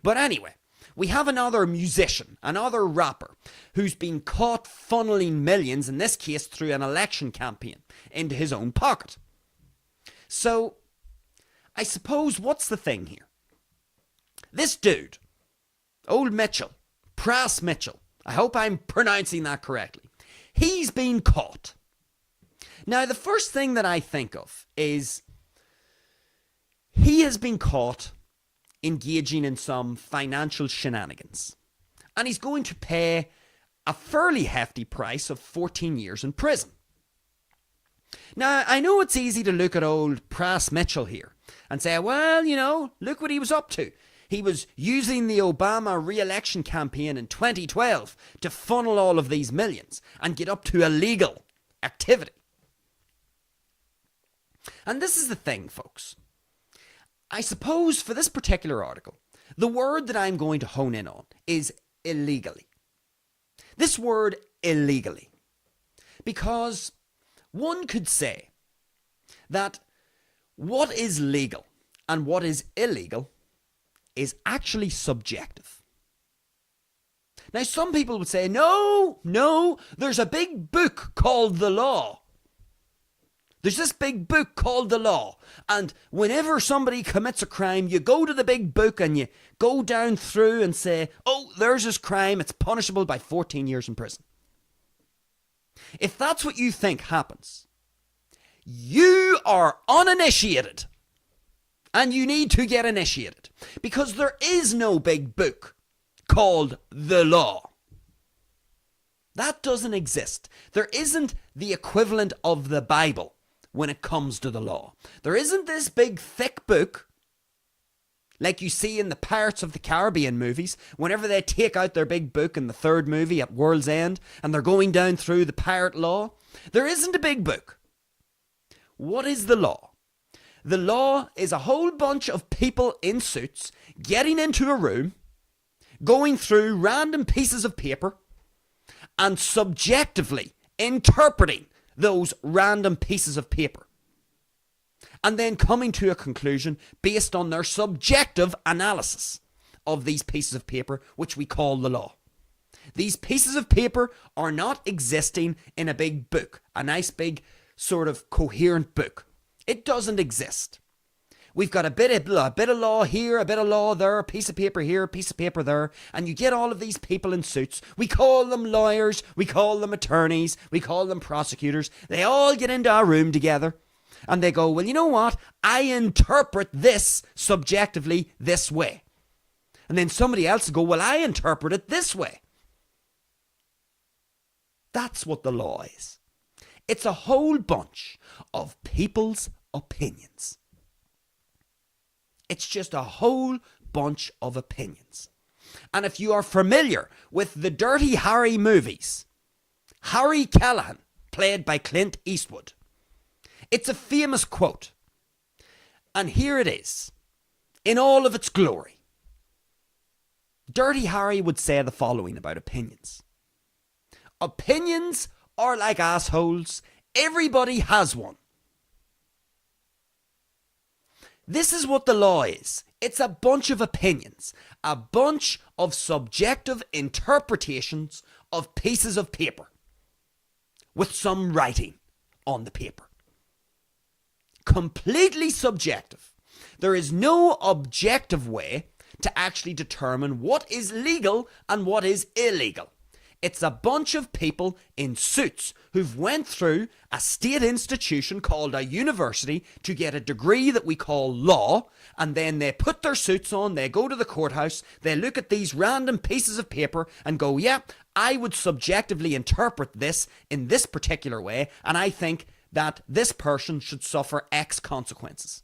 But anyway, we have another musician, another rapper, who's been caught funneling millions, in this case through an election campaign, into his own pocket. So, I suppose, what's the thing here? This dude, old Mitchell, Pras Michel, I hope I'm pronouncing that correctly, he's been caught. Now, the first thing that I think of is he has been caught engaging in some financial shenanigans, and he's going to pay a fairly hefty price of 14 years in prison. Now, I know it's easy to look at old Pras Michel here and say, well, you know, look what he was up to. He was using the Obama re-election campaign in 2012 to funnel all of these millions and get up to illegal activity. And this is the thing, folks. I suppose for this particular article, the word that I'm going to hone in on is illegally. This word illegally. Because one could say that what is legal and what is illegal is actually subjective. Now, some people would say, no, there's a big book called the law. There's this big book called the law, and whenever somebody commits a crime, you go to the big book and you go down through and say, oh, there's this crime, it's punishable by 14 years in prison. If that's what you think happens, you are uninitiated, and you need to get initiated, because there is no big book called the law. That doesn't exist. There isn't the equivalent of the Bible when it comes to the law. There isn't this big thick book like you see in the Pirates of the Caribbean movies, whenever they take out their big book in the third movie at World's End and they're going down through the pirate law. There isn't a big book. What is the law? The law is a whole bunch of people in suits getting into a room, going through random pieces of paper and subjectively interpreting those random pieces of paper, and then coming to a conclusion based on their subjective analysis of these pieces of paper, which we call the law. These pieces of paper are not existing in a big book, a nice big sort of coherent book. It doesn't exist. We've got a bit of law here, a bit of law there, a piece of paper here, a piece of paper there, and you get all of these people in suits. We call them lawyers, we call them attorneys, we call them prosecutors. They all get into a room together and they go, well, you know what? I interpret this subjectively this way. And then somebody else will go, well, I interpret it this way. That's what the law is. It's a whole bunch of people's opinions. It's just a whole bunch of opinions. And if you are familiar with the Dirty Harry movies, Harry Callahan, played by Clint Eastwood, it's a famous quote. And here it is, in all of its glory. Dirty Harry would say the following about opinions. Opinions are like assholes. Everybody has one. This is what the law is. It's a bunch of opinions, a bunch of subjective interpretations of pieces of paper with some writing on the paper. Completely subjective. There is no objective way to actually determine what is legal and what is illegal. It's a bunch of people in suits who've went through a state institution called a university to get a degree that we call law, and then they put their suits on, they go to the courthouse, they look at these random pieces of paper and go, yeah, I would subjectively interpret this in this particular way, and I think that this person should suffer X consequences.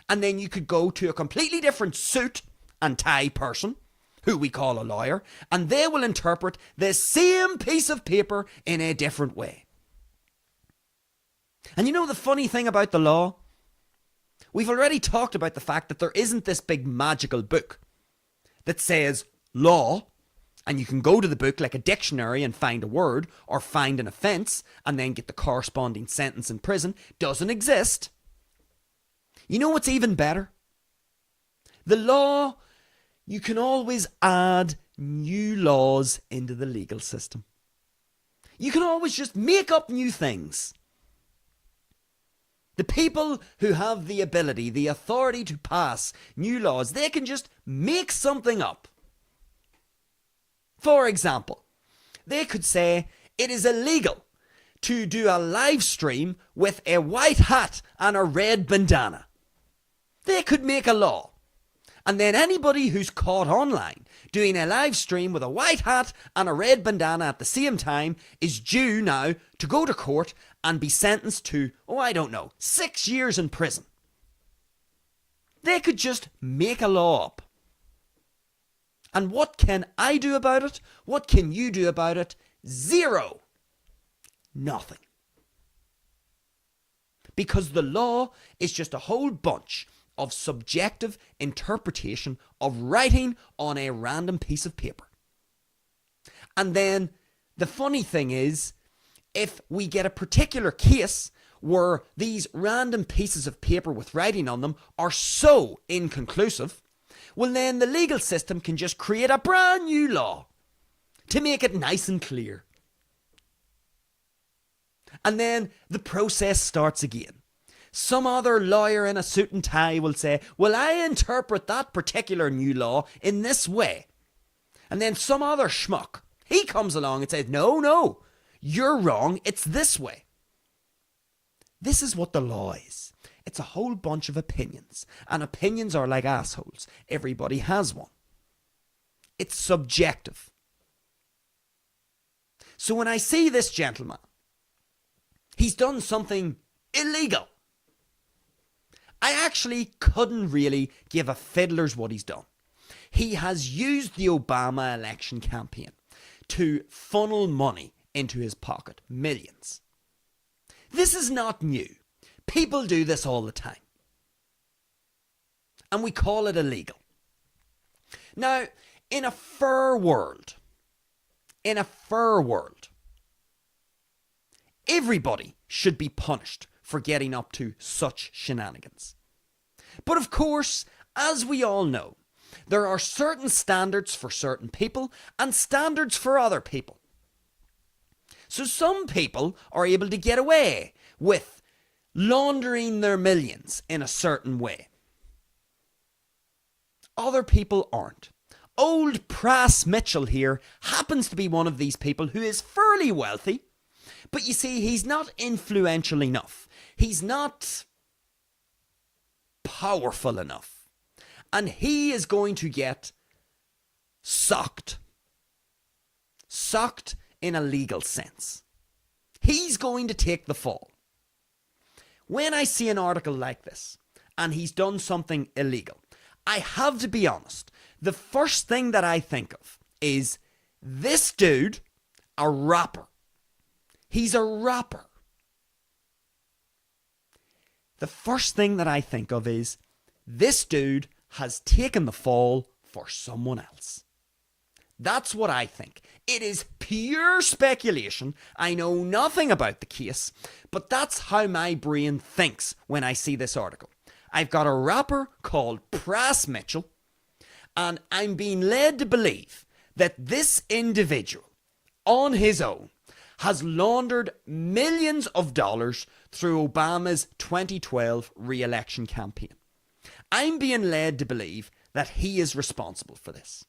And then you could go to a completely different suit and tie person, who we call a lawyer, and they will interpret the same piece of paper in a different way. And you know the funny thing about the law? We've already talked about the fact that there isn't this big magical book that says law, and you can go to the book like a dictionary and find a word, or find an offence, and then get the corresponding sentence in prison. Doesn't exist. You know what's even better? The law, you can always add new laws into the legal system. You can always just make up new things. The people who have the ability, the authority to pass new laws, they can just make something up. For example, they could say it is illegal to do a live stream with a white hat and a red bandana. They could make a law. And then anybody who's caught online doing a live stream with a white hat and a red bandana at the same time is due now to go to court and be sentenced to, 6 years in prison. They could just make a law up. And what can I do about it? What can you do about it? Zero. Nothing. Because the law is just a whole bunch of subjective interpretation of writing on a random piece of paper. And then the funny thing is, if we get a particular case where these random pieces of paper with writing on them are so inconclusive, well then the legal system can just create a brand new law to make it nice and clear. And then the process starts again. Some other lawyer in a suit and tie will say, well, I interpret that particular new law in this way. And then some other schmuck, he comes along and says, no, you're wrong, it's this way. This is what the law is. It's a whole bunch of opinions. And opinions are like assholes. Everybody has one. It's subjective. So when I see this gentleman, he's done something illegal. I actually couldn't really give a fiddler's what he's done. He has used the Obama election campaign to funnel money into his pocket, millions. This is not new. People do this all the time. And we call it illegal. Now, in a fair world, everybody should be punished for getting up to such shenanigans. But of course, as we all know, there are certain standards for certain people and standards for other people. So some people are able to get away with laundering their millions in a certain way. Other people aren't. Old Pras Michel here happens to be one of these people who is fairly wealthy, but you see, he's not influential enough. He's not powerful enough. And he is going to get socked. Socked in a legal sense. He's going to take the fall. When I see an article like this, and he's done something illegal, I have to be honest. The first thing that I think of is this dude, a rapper. He's a rapper. The first thing that I think of is this dude has taken the fall for someone else. That's what I think. It is pure speculation. I know nothing about the case, but that's how my brain thinks when I see this article. I've got a rapper called Pras Michel, and I'm being led to believe that this individual, on his own, has laundered millions of dollars through Obama's 2012 re-election campaign. I'm being led to believe that he is responsible for this.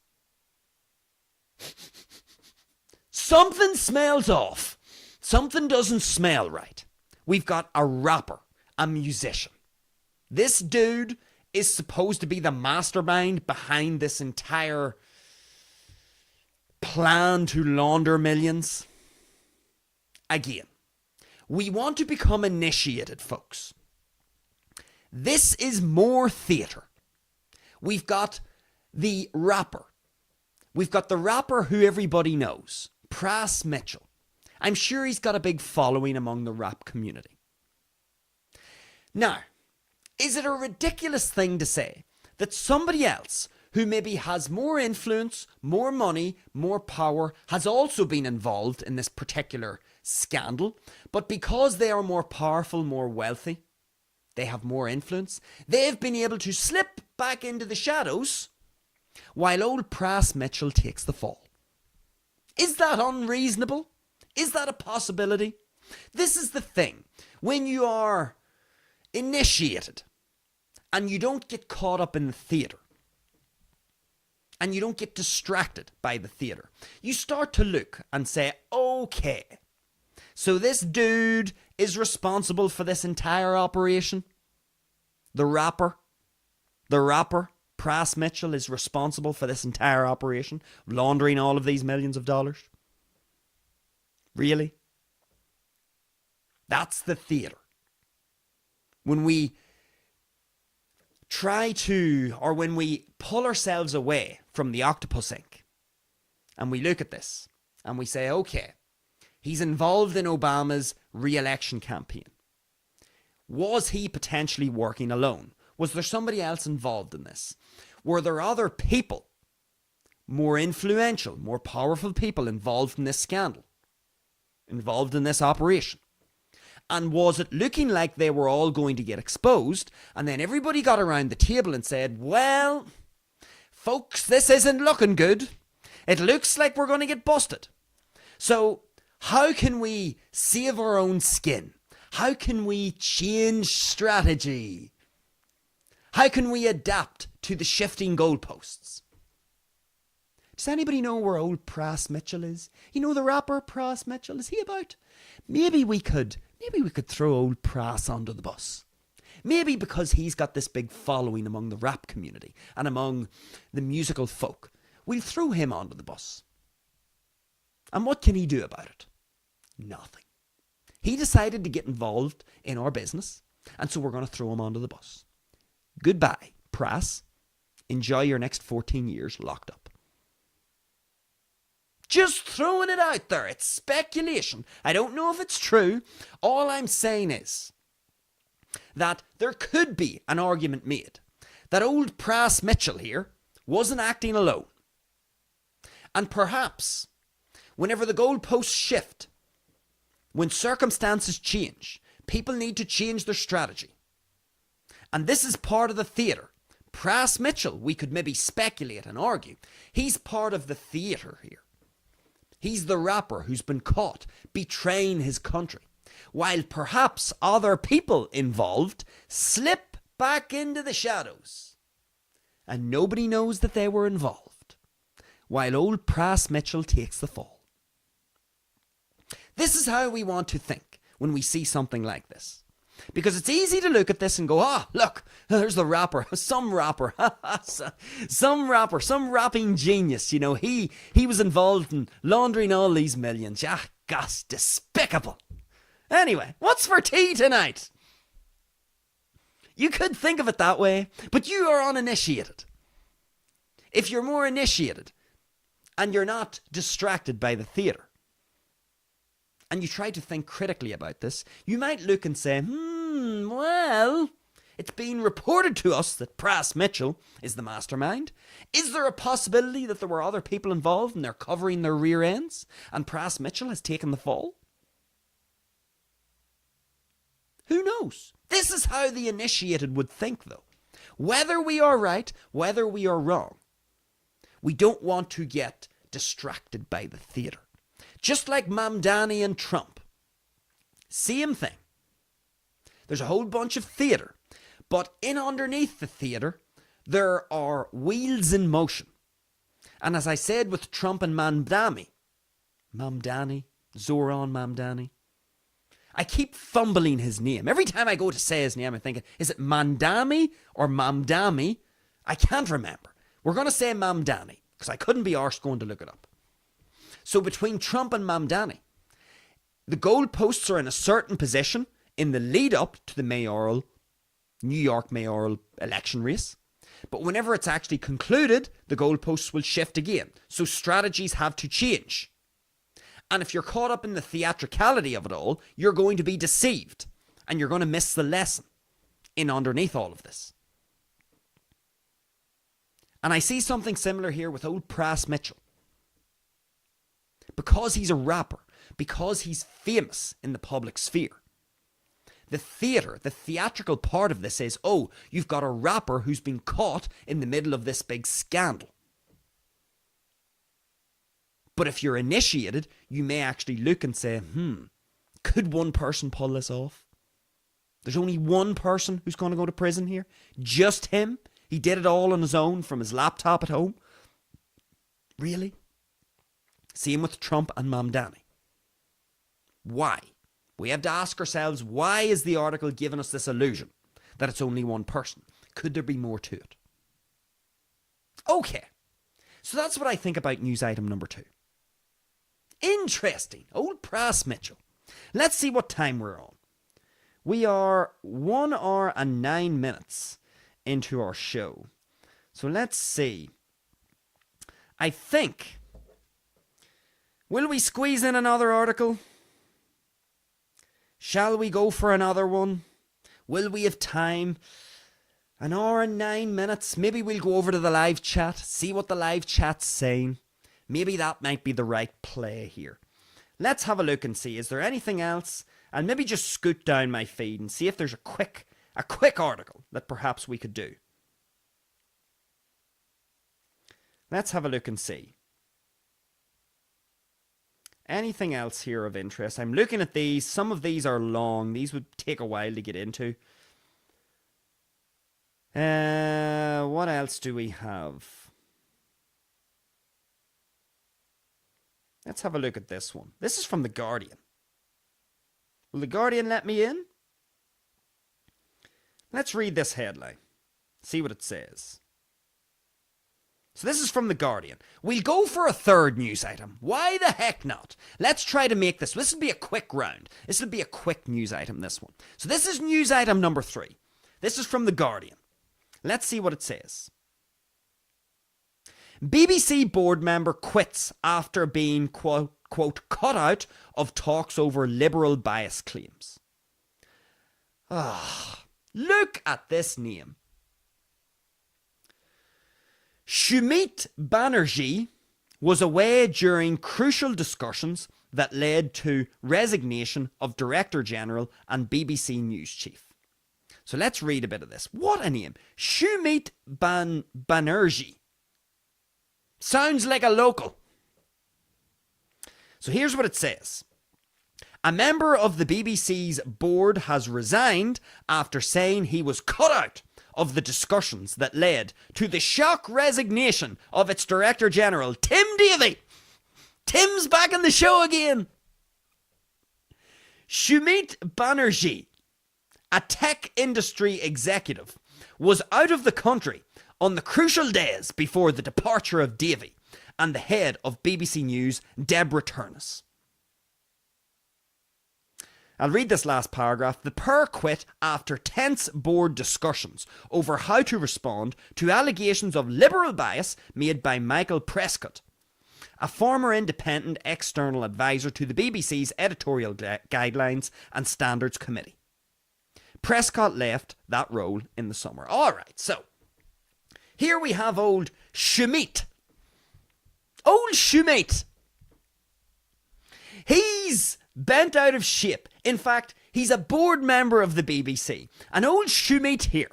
Something smells off. Something doesn't smell right. We've got a rapper, a musician. This dude is supposed to be the mastermind behind this entire plan to launder millions. Again, we want to become initiated, folks. This is more theatre. We've got the rapper. We've got the rapper who everybody knows, Pras Michel. I'm sure he's got a big following among the rap community. Now, is it a ridiculous thing to say that somebody else who maybe has more influence, more money, more power, has also been involved in this particular scandal, but because they are more powerful, more wealthy, they have more influence, they've been able to slip back into the shadows while old Pras Michel takes the fall? Is that unreasonable? Is that a possibility? This is the thing. When you are initiated and you don't get caught up in the theatre and you don't get distracted by the theatre, you start to look and say, okay, so this dude is responsible for this entire operation. The rapper, Pras Michel, is responsible for this entire operation, laundering all of these millions of dollars. Really? That's the theatre. When we try to, or when we pull ourselves away from the octopus ink and we look at this and we say, okay, he's involved in Obama's re-election campaign. Was he potentially working alone? Was there somebody else involved in this? Were there other people, more influential, more powerful people involved in this scandal? Involved in this operation? And was it looking like they were all going to get exposed, and then everybody got around the table and said, well, folks, this isn't looking good. It looks like we're going to get busted. So how can we save our own skin? How can we change strategy? How can we adapt to the shifting goalposts? Does anybody know where old Pras Michel is? You know the rapper Pras Michel? Is he about? Maybe we could throw old Pras under the bus. Maybe because he's got this big following among the rap community and among the musical folk, we'll throw him onto the bus. And what can he do about it? Nothing. He decided to get involved in our business, and so we're going to throw him onto the bus. Goodbye, Pras. Enjoy your next 14 years locked up. Just throwing it out there. It's speculation. I don't know if it's true. All I'm saying is that there could be an argument made that old Pras Michel here wasn't acting alone. And perhaps, whenever the goalposts shift, when circumstances change, people need to change their strategy. And this is part of the theatre. Pras Michel, we could maybe speculate and argue, he's part of the theatre here. He's the rapper who's been caught betraying his country, while perhaps other people involved slip back into the shadows. And nobody knows that they were involved, while old Pras Michel takes the fall. This is how we want to think when we see something like this. Because it's easy to look at this and go, look, there's the rapper, some rapping genius, you know, he was involved in laundering all these millions. Yeah, gosh, despicable. Anyway, what's for tea tonight? You could think of it that way, but you are uninitiated. If you're more initiated and you're not distracted by the theatre, and you try to think critically about this, you might look and say, well, it's been reported to us that Pras Michel is the mastermind. Is there a possibility that there were other people involved and they're covering their rear ends and Pras Michel has taken the fall? Who knows? This is how the initiated would think, though. Whether we are right, whether we are wrong, we don't want to get distracted by the theatre. Just like Mamdani and Trump. Same thing. There's a whole bunch of theatre, but in underneath the theatre, there are wheels in motion. And as I said with Trump and Zohran Mamdani, I keep fumbling his name. Every time I go to say his name, I'm thinking, is it Mandami or Mamdami? I can't remember. We're going to say Mamdani, because I couldn't be arsed going to look it up. So between Trump and Mamdani, the goalposts are in a certain position in the lead up to the New York mayoral election race. But whenever it's actually concluded, the goalposts will shift again. So strategies have to change. And if you're caught up in the theatricality of it all, you're going to be deceived. And you're going to miss the lesson in underneath all of this. And I see something similar here with old Pras Michel. Because he's a rapper, because he's famous in the public sphere, the theatre, the theatrical part of this is, you've got a rapper who's been caught in the middle of this big scandal. But if you're initiated, you may actually look and say, could one person pull this off? There's only one person who's going to go to prison here. Just him. He did it all on his own from his laptop at home. Really? Same with Trump and Mamdani. Why? We have to ask ourselves, why is the article giving us this illusion that it's only one person? Could there be more to it? Okay, so that's what I think about news item number 2. Interesting. Old Pras Michel. Let's see what time we're on. We are 1 hour and 9 minutes into our show. So let's see. I think... will we squeeze in another article? Shall we go for another one? Will we have time? 1 hour and 9 minutes. Maybe we'll go over to the live chat, see what the live chat's saying. Maybe that might be the right play here. Let's have a look and see. Is there anything else? And maybe just scoot down my feed and see if there's a quick article that perhaps we could do. Let's have a look and see. Anything else here of interest? I'm looking at these. Some of these are long. These would take a while to get into. What else do we have? Let's have a look at this one. This is from The Guardian. Will The Guardian let me in? Let's read this headline. See what it says. So this is from The Guardian. We'll go for a third news item. Why the heck not? Let's try to make this. This will be a quick round. This will be a quick news item, this one. So this is news item number 3. This is from The Guardian. Let's see what it says. BBC board member quits after being, quote, cut out of talks over liberal bias claims. Look at this name. Shumeet Banerji was away during crucial discussions that led to resignation of Director General and BBC News Chief. So let's read a bit of this. What a name. Shumeet Banerji. Sounds like a local. So here's what it says. A member of the BBC's board has resigned after saying he was cut out of the discussions that led to the shock resignation of its Director General, Tim Davie. Tim's back in the show again. Shumeet Banerji, a tech industry executive, was out of the country on the crucial days before the departure of Davie and the head of BBC News, Deborah Turnus. I'll read this last paragraph. The pair quit after tense board discussions over how to respond to allegations of liberal bias made by Michael Prescott, a former independent external advisor to the BBC's editorial guidelines and standards committee. Prescott left that role in the summer. All right, so here we have old Shumeet. Old Shumeet. He's bent out of shape. In fact, he's a board member of the BBC. And old Shumeet here.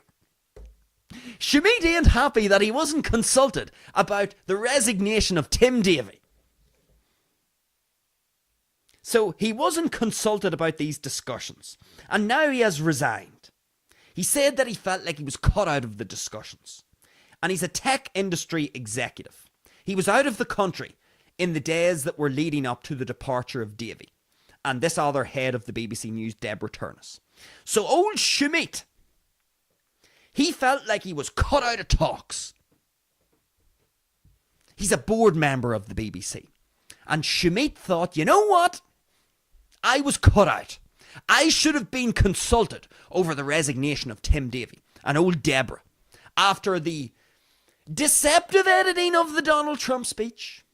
Shumeet ain't happy that he wasn't consulted about the resignation of Tim Davie. So he wasn't consulted about these discussions. And now he has resigned. He said that he felt like he was cut out of the discussions. And he's a tech industry executive. He was out of the country in the days that were leading up to the departure of Davie and this other head of the BBC News, Deborah Turnus. So old Shumeet, he felt like he was cut out of talks. He's a board member of the BBC. And Shumeet thought, you know what? I was cut out. I should have been consulted over the resignation of Tim Davie and old Deborah after the deceptive editing of the Donald Trump speech.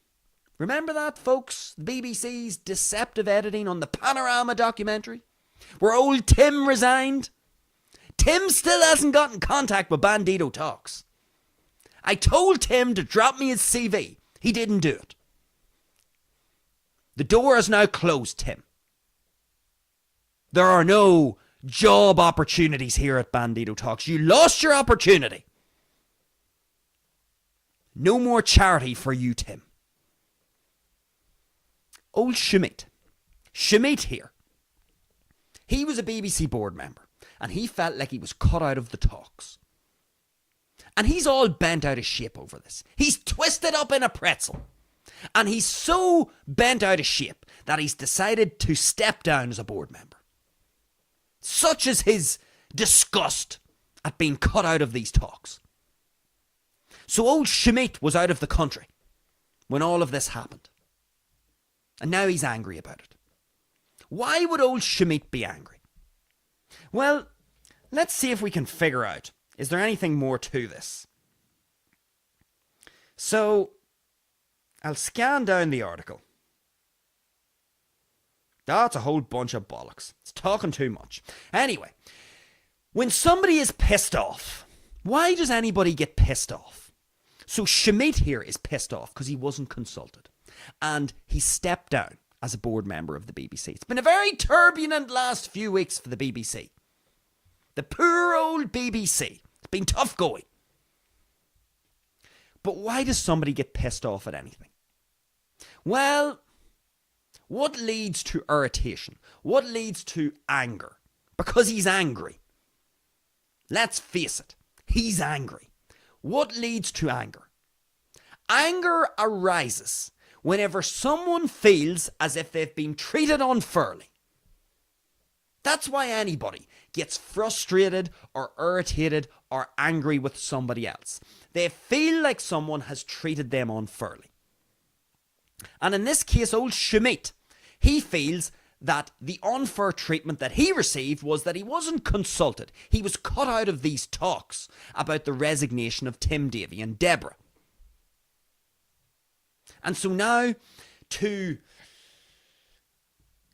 Remember that, folks? The BBC's deceptive editing on the Panorama documentary, where old Tim resigned. Tim still hasn't got in contact with Bandido Talks. I told Tim to drop me his CV. He didn't do it. The door is now closed, Tim. There are no job opportunities here at Bandido Talks. You lost your opportunity. No more charity for you, Tim. Old Shumeet. Shumeet here. He was a BBC board member and he felt like he was cut out of the talks. And he's all bent out of shape over this. He's twisted up in a pretzel. And he's so bent out of shape that he's decided to step down as a board member. Such is his disgust at being cut out of these talks. So old Shumeet was out of the country when all of this happened. And now he's angry about it. Why would old Shumeet be angry? Well, let's see if we can figure out, is there anything more to this? So, I'll scan down the article. That's a whole bunch of bollocks. It's talking too much. Anyway, when somebody is pissed off, why does anybody get pissed off? So Shumeet here is pissed off because he wasn't consulted. And he stepped down as a board member of the BBC. It's been a very turbulent last few weeks for the BBC. The poor old BBC. It's been tough going. But why does somebody get pissed off at anything? Well, what leads to irritation? What leads to anger? Because he's angry. Let's face it, he's angry. What leads to anger? Anger arises whenever someone feels as if they've been treated unfairly. That's why anybody gets frustrated or irritated are angry with somebody else. They feel like someone has treated them unfairly. And in this case, old Shumeet, he feels that the unfair treatment that he received was that he wasn't consulted. He was cut out of these talks about the resignation of Tim Davie and Deborah. And so now, to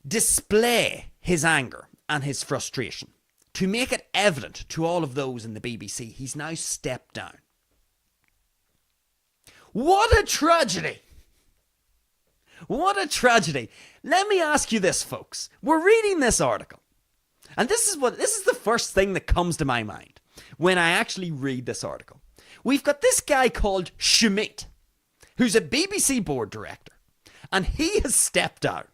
display his anger and his frustration, to make it evident to all of those in the BBC, he's now stepped down. What a tragedy! What a tragedy. Let me ask you this, folks. We're reading this article, and this is the first thing that comes to my mind when I actually read this article. We've got this guy called Shumeet, who's a BBC board director, and he has stepped down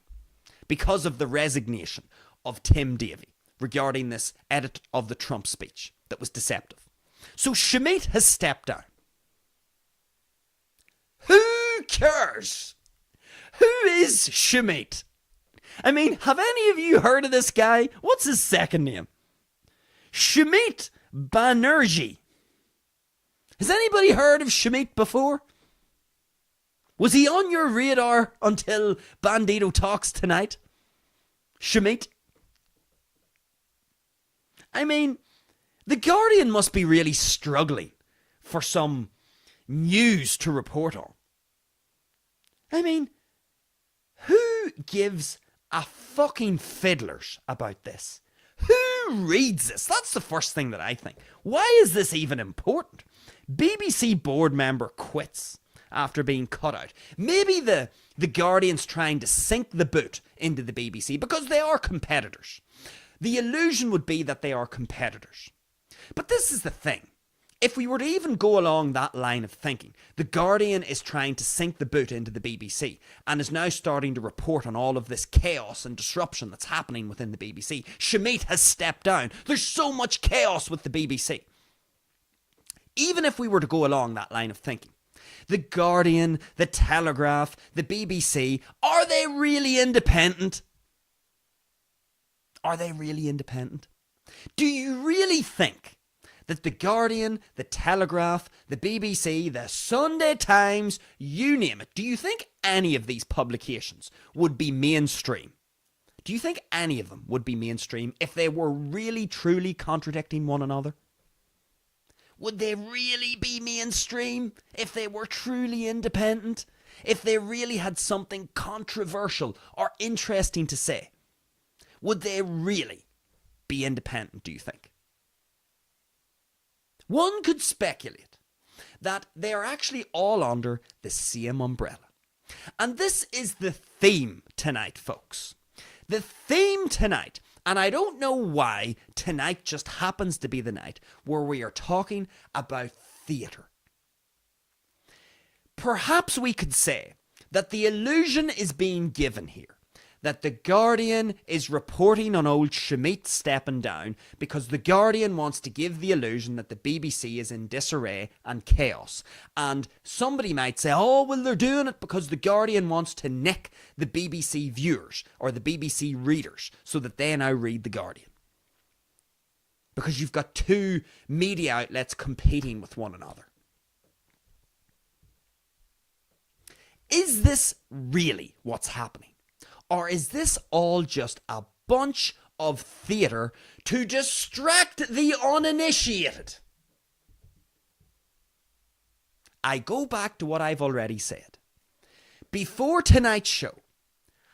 because of the resignation of Tim Davie regarding this edit of the Trump speech that was deceptive. So Shumeet has stepped down. Who cares? Who is Shumeet? I mean, have any of you heard of this guy? What's his second name? Shumeet Banerji. Has anybody heard of Shumeet before? Was he on your radar until Bandido Talks tonight? Shumeet? I mean, The Guardian must be really struggling for some news to report on. I mean, who gives a fucking fiddlers about this? Who reads this? That's the first thing that I think. Why is this even important? BBC board member quits after being cut out. Maybe the Guardian's trying to sink the boot into the BBC because they are competitors. The illusion would be that they are competitors. But this is the thing. If we were to even go along that line of thinking, The Guardian is trying to sink the boot into the BBC and is now starting to report on all of this chaos and disruption that's happening within the BBC. Shumeet has stepped down. There's so much chaos with the BBC. Even if we were to go along that line of thinking, The Guardian, The Telegraph, the BBC, are they really independent? Are they really independent? Do you really think that The Guardian, The Telegraph, the BBC, the Sunday Times, you name it, do you think any of these publications would be mainstream? Do you think any of them would be mainstream if they were really, truly contradicting one another? Would they really be mainstream if they were truly independent? If they really had something controversial or interesting to say? Would they really be independent, do you think? One could speculate that they are actually all under the same umbrella. And this is the theme tonight, folks. The theme tonight, and I don't know why tonight just happens to be the night where we are talking about theatre. Perhaps we could say that the illusion is being given here that The Guardian is reporting on old Shumeet stepping down because The Guardian wants to give the illusion that the BBC is in disarray and chaos. And somebody might say, oh, well, they're doing it because The Guardian wants to nick the BBC viewers or the BBC readers so that they now read The Guardian. Because you've got two media outlets competing with one another. Is this really what's happening? Or is this all just a bunch of theatre to distract the uninitiated? I go back to what I've already said. Before tonight's show,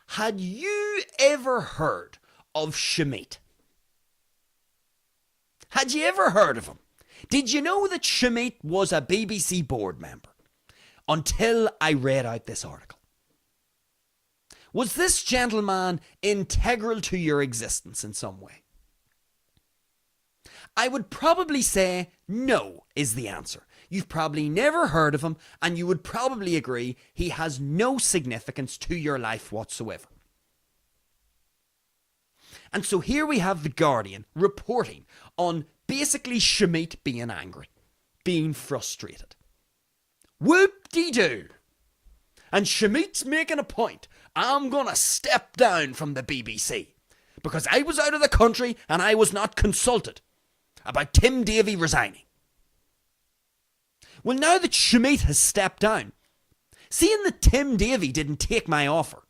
had you ever heard of Shumeet? Had you ever heard of him? Did you know that Shumeet was a BBC board member? Until I read out this article. Was this gentleman integral to your existence in some way? I would probably say no is the answer. You've probably never heard of him, and you would probably agree he has no significance to your life whatsoever. And so here we have The Guardian reporting on basically Shumeet being angry, being frustrated. Whoop-de-doo. And Shumeet's making a point. I'm going to step down from the BBC because I was out of the country and I was not consulted about Tim Davie resigning. Well, now that Shumeet has stepped down, seeing that Tim Davie didn't take my offer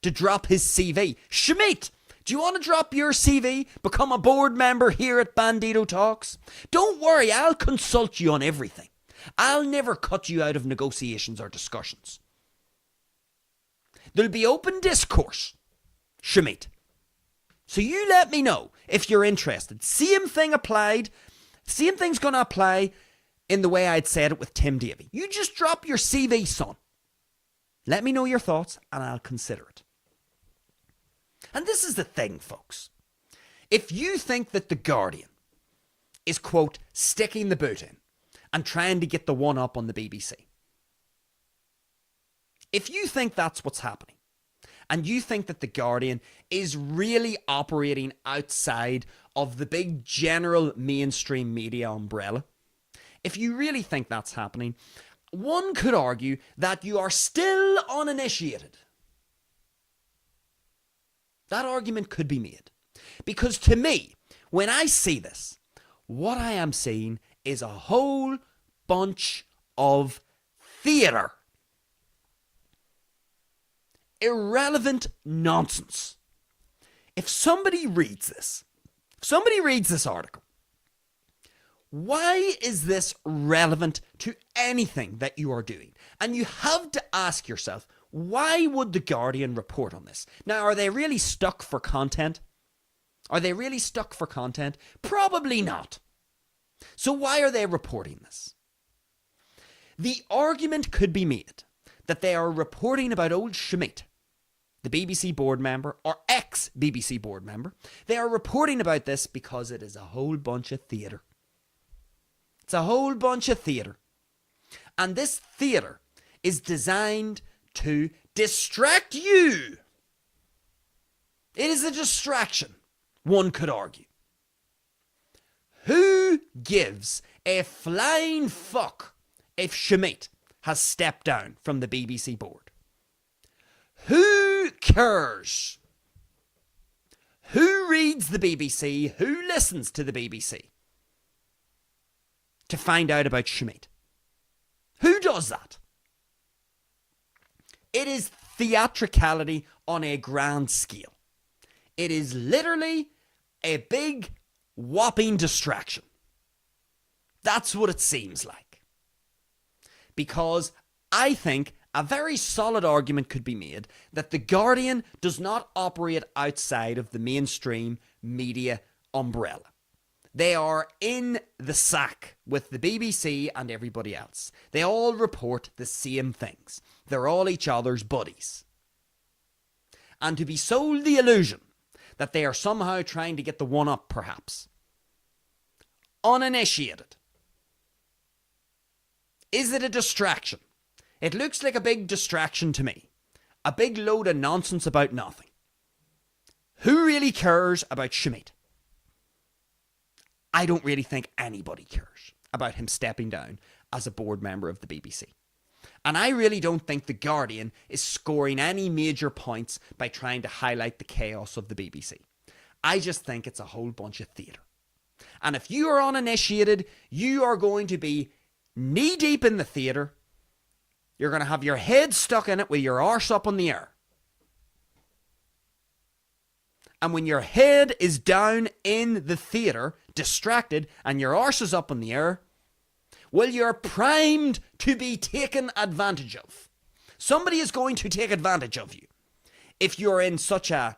to drop his CV, Shumeet, do you want to drop your CV, become a board member here at Bandido Talks? Don't worry, I'll consult you on everything. I'll never cut you out of negotiations or discussions. There'll be open discourse, Shumeet. So you let me know if you're interested. Same thing's going to apply in the way I'd said it with Tim Davie. You just drop your CV, son. Let me know your thoughts and I'll consider it. And this is the thing, folks. If you think that The Guardian is, quote, sticking the boot in and trying to get the one up on the BBC, if you think that's what's happening, and you think that The Guardian is really operating outside of the big general mainstream media umbrella, if you really think that's happening, one could argue that you are still uninitiated. That argument could be made. Because to me, when I see this, what I am seeing is a whole bunch of theatre. Irrelevant nonsense. If somebody reads this article, why is this relevant to anything that you are doing? And you have to ask yourself, why would The Guardian report on this? Now, are they really stuck for content? Probably not. So why are they reporting this? The argument could be made that they are reporting about old Shumeet, the BBC board member, or ex-BBC board member. They are reporting about this because it is a whole bunch of theatre. It's a whole bunch of theatre. And this theatre is designed to distract you. It is a distraction, one could argue. Who gives a flying fuck if Shumeet has stepped down from the BBC board? Who cares? Who reads the BBC? Who listens to the BBC to find out about Shumeet? Who does that? It is theatricality on a grand scale. It is literally a big whopping distraction. That's what it seems like. Because I think a very solid argument could be made that The Guardian does not operate outside of the mainstream media umbrella. They are in the sack with the BBC and everybody else. They all report the same things. They're all each other's buddies. And to be sold the illusion that they are somehow trying to get the one up, perhaps, uninitiated. Is it a distraction? It looks like a big distraction to me. A big load of nonsense about nothing. Who really cares about Shumeet? I don't really think anybody cares about him stepping down as a board member of the BBC. And I really don't think The Guardian is scoring any major points by trying to highlight the chaos of the BBC. I just think it's a whole bunch of theatre. And if you are uninitiated, you are going to be knee deep in the theatre. You're going to have your head stuck in it with your arse up in the air. And when your head is down in the theatre, distracted, and your arse is up in the air, well, you're primed to be taken advantage of. Somebody is going to take advantage of you if you're in such a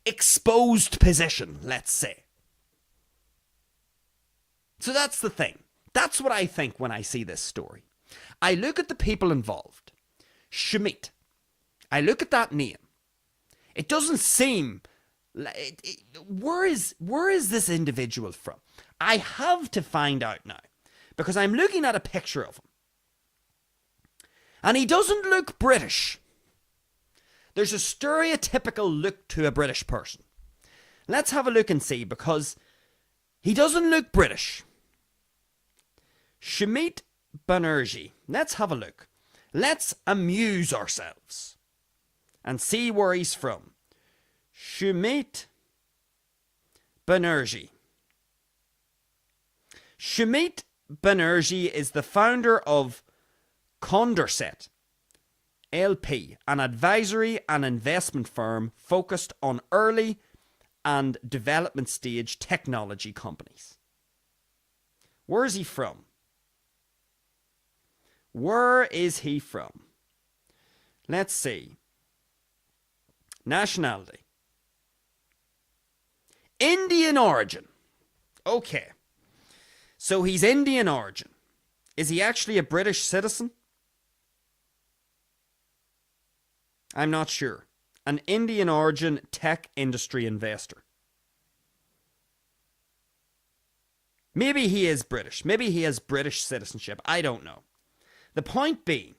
exposed position, let's say. So that's the thing. That's what I think when I see this story. I look at the people involved. Shumeet. I look at that name. It doesn't seem... Where is this individual from? I have to find out now. Because I'm looking at a picture of him. And he doesn't look British. There's a stereotypical look to a British person. Let's have a look and see, because he doesn't look British. Shumeet Banerji. Let's have a look. Let's amuse ourselves and see where he's from. Shumeet Banerji. Shumeet Banerji is the founder of Condorcet LP, an advisory and investment firm focused on early and development stage technology companies. Where is he from? Where is he from? Let's see. Nationality. Indian origin. Okay. So he's Indian origin. Is he actually a British citizen? I'm not sure. An Indian origin tech industry investor. Maybe he is British. Maybe he has British citizenship. I don't know. The point being,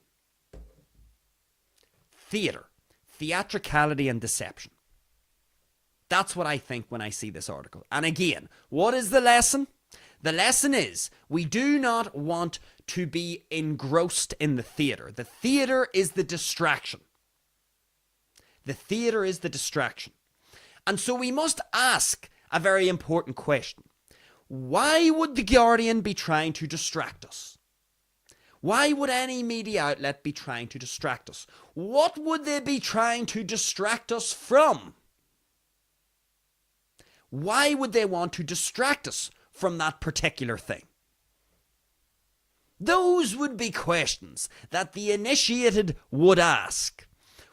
theatre, theatricality and deception. That's what I think when I see this article. And again, what is the lesson? The lesson is we do not want to be engrossed in the theatre. The theatre is the distraction. The theatre is the distraction. And so we must ask a very important question. Why would The Guardian be trying to distract us? Why would any media outlet be trying to distract us? What would they be trying to distract us from? Why would they want to distract us from that particular thing? Those would be questions that the initiated would ask.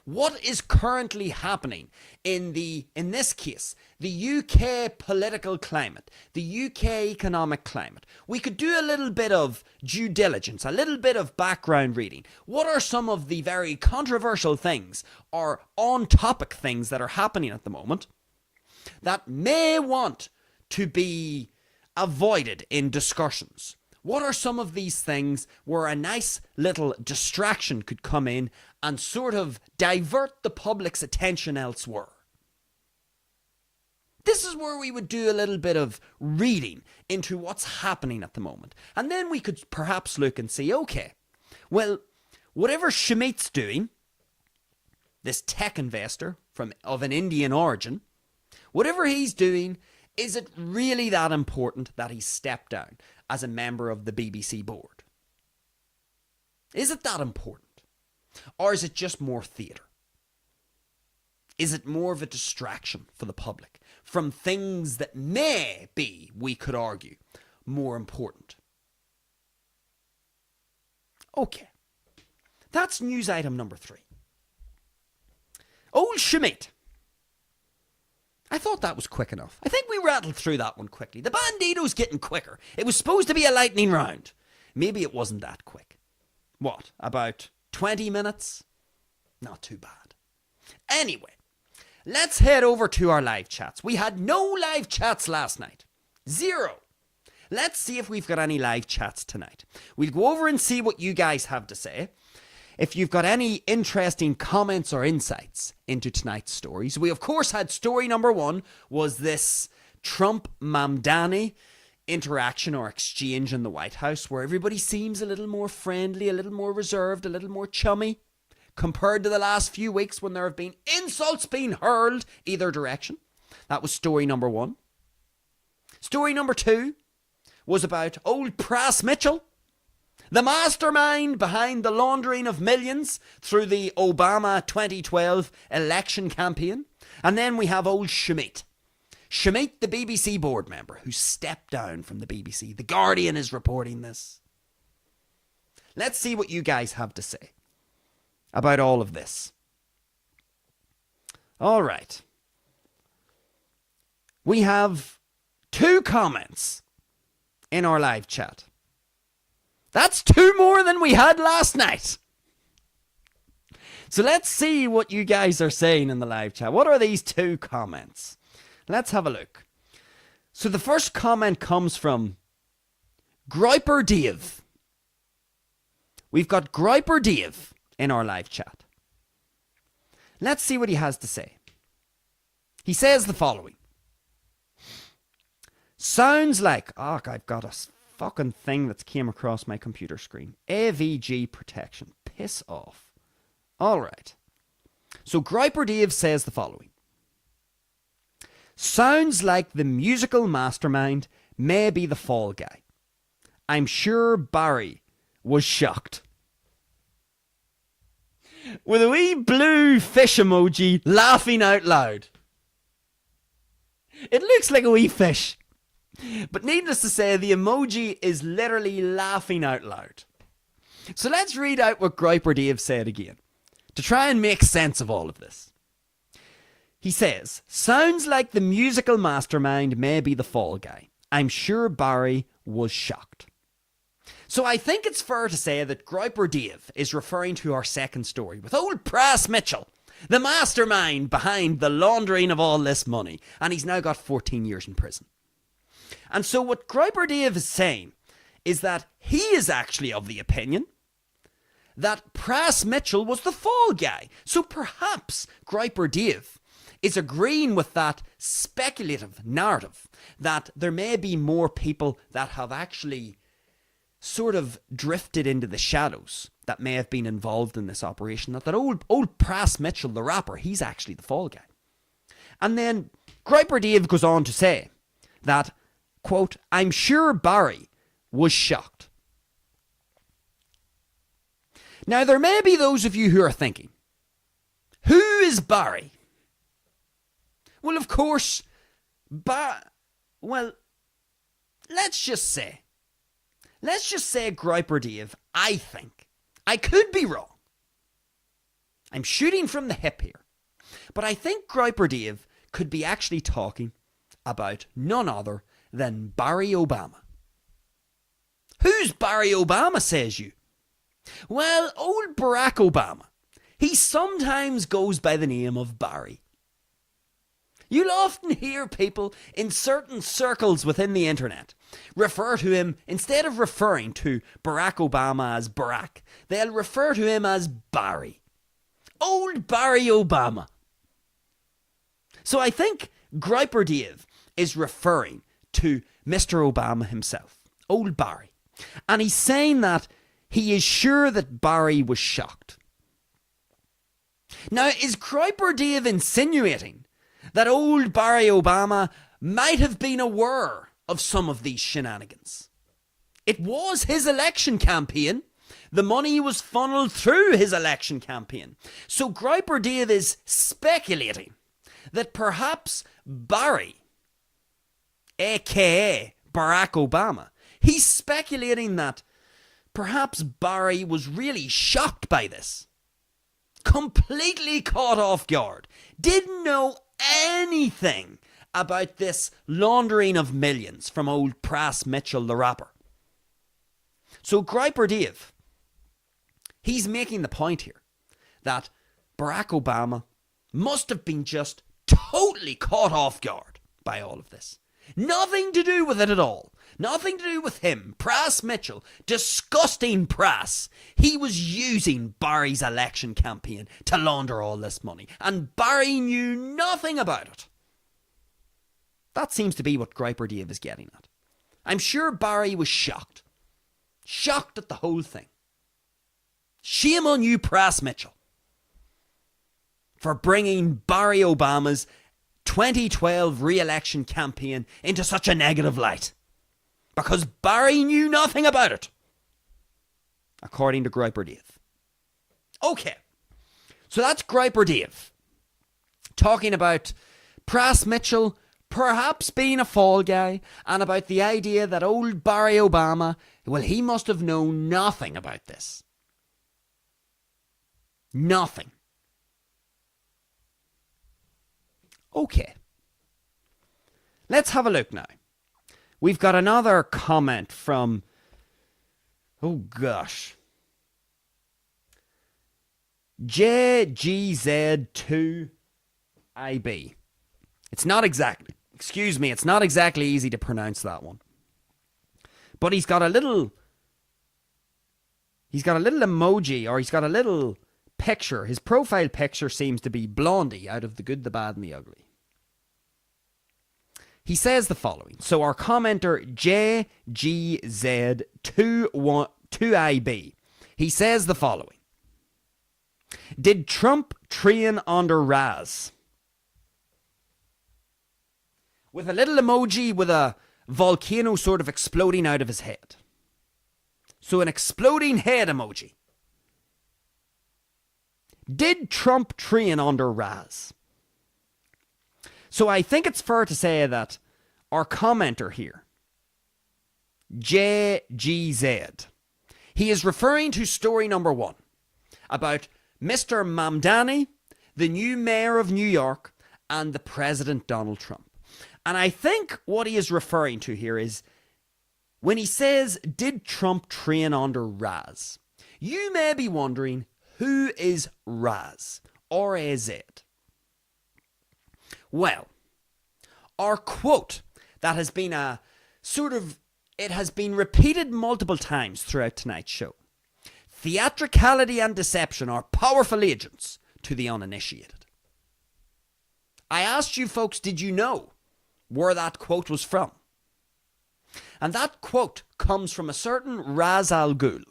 What is currently happening in this case, the UK political climate, the UK economic climate? We could do a little bit of due diligence, a little bit of background reading. What are some of the very controversial things or on-topic things that are happening at the moment that may want to be avoided in discussions? What are some of these things where a nice little distraction could come in and sort of divert the public's attention elsewhere? This is where we would do a little bit of reading into what's happening at the moment. And then we could perhaps look and see, okay, well, whatever Shumeet's doing, this tech investor of an Indian origin, whatever he's doing, is it really that important that he stepped down as a member of the BBC board? Is it that important? Or is it just more theatre? Is it more of a distraction for the public from things that may be, we could argue, more important? Okay. That's news item number 3. Old Shumeet. I thought that was quick enough. I think we rattled through that one quickly. The Bandido's getting quicker. It was supposed to be a lightning round. Maybe it wasn't that quick. What, about 20 minutes? Not too bad. Anyway, let's head over to our live chats. We had no live chats last night. 0. Let's see if we've got any live chats tonight. We'll go over and see what you guys have to say. If you've got any interesting comments or insights into tonight's stories. We, of course, had story number 1 was this Trump Mamdani interaction or exchange in the White House where everybody seems a little more friendly, a little more reserved, a little more chummy compared to the last few weeks when there have been insults being hurled either direction. That was story number 1. Story number 2 was about old Pras Michel, the mastermind behind the laundering of millions through the Obama 2012 election campaign. And then we have old Shumeet. Shumeet, the BBC board member, who stepped down from the BBC. The Guardian is reporting this. Let's see what you guys have to say about all of this. All right. We have 2 comments in our live chat. That's 2 more than we had last night. So let's see what you guys are saying in the live chat. What are these 2 comments? Let's have a look. So the first comment comes from Groiper Dave. We've got Groiper Dave in our live chat. Let's see what he has to say. He says the following. Sounds like... Oh, I've got a fucking thing that's came across my computer screen. AVG protection. Piss off. All right. So Groiper Dave says the following. Sounds like the musical mastermind may be the fall guy. I'm sure Barry was shocked. With a wee blue fish emoji laughing out loud. It looks like a wee fish. But needless to say, the emoji is literally laughing out loud. So let's read out what Griper Dave said again, to try and make sense of all of this. He says, sounds like the musical mastermind may be the fall guy. I'm sure Barry was shocked. So I think it's fair to say that Griper Dave is referring to our second story with old Pras Michel, the mastermind behind the laundering of all this money. And he's now got 14 years in prison. And so what Griper Dave is saying is that he is actually of the opinion that Pras Michel was the fall guy. So perhaps Griper Dave is agreeing with that speculative narrative that there may be more people that have actually sort of drifted into the shadows that may have been involved in this operation. That old Pras Michel, the rapper, he's actually the fall guy. And then Griper Dave goes on to say that, quote, I'm sure Barry was shocked. Now, there may be those of you who are thinking, who is Barry? Well, of course, let's just say Griper Dave, I think, I could be wrong. I'm shooting from the hip here. But I think Griper Dave could be actually talking about none other than Barry Obama. Who's Barry Obama, says you? Well, old Barack Obama. He sometimes goes by the name of Barry. You'll often hear people in certain circles within the internet refer to him, instead of referring to Barack Obama as Barack, they'll refer to him as Barry. Old Barry Obama. So I think Griper Dave is referring to Mr. Obama himself, old Barry. And he's saying that he is sure that Barry was shocked. Now, is Griper Dave insinuating that old Barry Obama might have been aware of some of these shenanigans? It was his election campaign. The money was funneled through his election campaign. So Griper Dave is speculating that perhaps Barry, aka Barack Obama, he's speculating that perhaps Barry was really shocked by this. Completely caught off guard. Didn't know anything about this laundering of millions from old Pras Michel, the rapper. So Griper Dave, he's making the point here that Barack Obama must have been just totally caught off guard by all of this. Nothing to do with it at all. Nothing to do with him. Pras Michel, disgusting Pras. He was using Barry's election campaign to launder all this money. And Barry knew nothing about it. That seems to be what Griper Dave is getting at. I'm sure Barry was shocked. Shocked at the whole thing. Shame on you, Pras Michel, for bringing Barry Obama's 2012 re-election campaign into such a negative light. Because Barry knew nothing about it, according to Griper Dave. Okay, so that's Griper Dave talking about Pras Michel perhaps being a fall guy, and about the idea that old Barry Obama, well, he must have known nothing about this. Nothing. Okay. Let's have a look now. We've got another comment from, oh gosh, JGZ2IB. It's not exactly easy to pronounce that one. But he's got a little emoji, or he's got a little picture. His profile picture seems to be Blondie out of The Good, the Bad and the Ugly. He says the following. So our commenter JGZ2IB, he says the following. Did Trump train under Raz? With a little emoji with a volcano sort of exploding out of his head. So an exploding head emoji. Did Trump train under Raz? So I think it's fair to say that our commenter here, JGZ, he is referring to story number 1 about Mr. Mamdani, the new mayor of New York, and the President Donald Trump. And I think what he is referring to here is when he says, did Trump train under Raz? You may be wondering, who is Raz? R-A-Z. Well, our quote that has been it has been repeated multiple times throughout tonight's show. Theatricality and deception are powerful agents to the uninitiated. I asked you folks, did you know where that quote was from? And that quote comes from a certain Raz Al Ghul.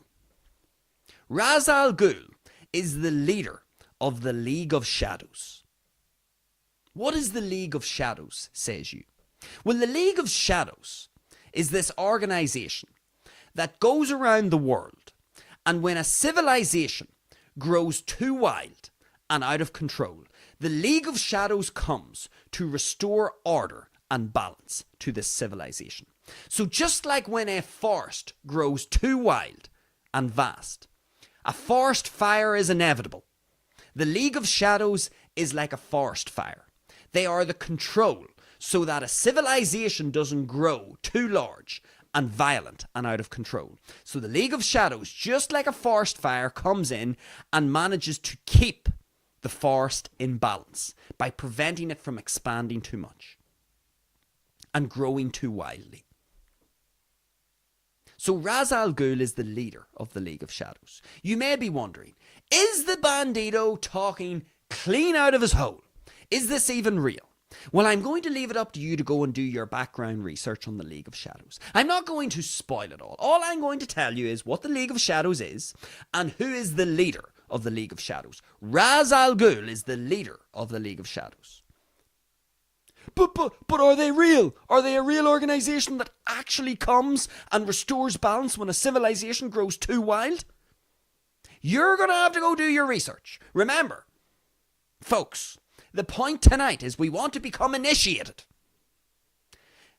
Raz Al Ghul is the leader of the League of Shadows. What is the League of Shadows, says you? Well, the League of Shadows is this organization that goes around the world, and when a civilization grows too wild and out of control, the League of Shadows comes to restore order and balance to this civilization. So just like when a forest grows too wild and vast, a forest fire is inevitable. The League of Shadows is like a forest fire. They are the control so that a civilization doesn't grow too large and violent and out of control. So the League of Shadows, just like a forest fire, comes in and manages to keep the forest in balance by preventing it from expanding too much and growing too wildly. So Raz Al Ghul is the leader of the League of Shadows. You may be wondering, is the Bandido talking clean out of his hole? Is this even real? Well, I'm going to leave it up to you to go and do your background research on the League of Shadows. I'm not going to spoil it all. All I'm going to tell you is what the League of Shadows is and who is the leader of the League of Shadows. Raz Al Ghul is the leader of the League of Shadows. But are they real? Are they a real organization that actually comes and restores balance when a civilization grows too wild? You're going to have to go do your research. Remember, folks, the point tonight is we want to become initiated.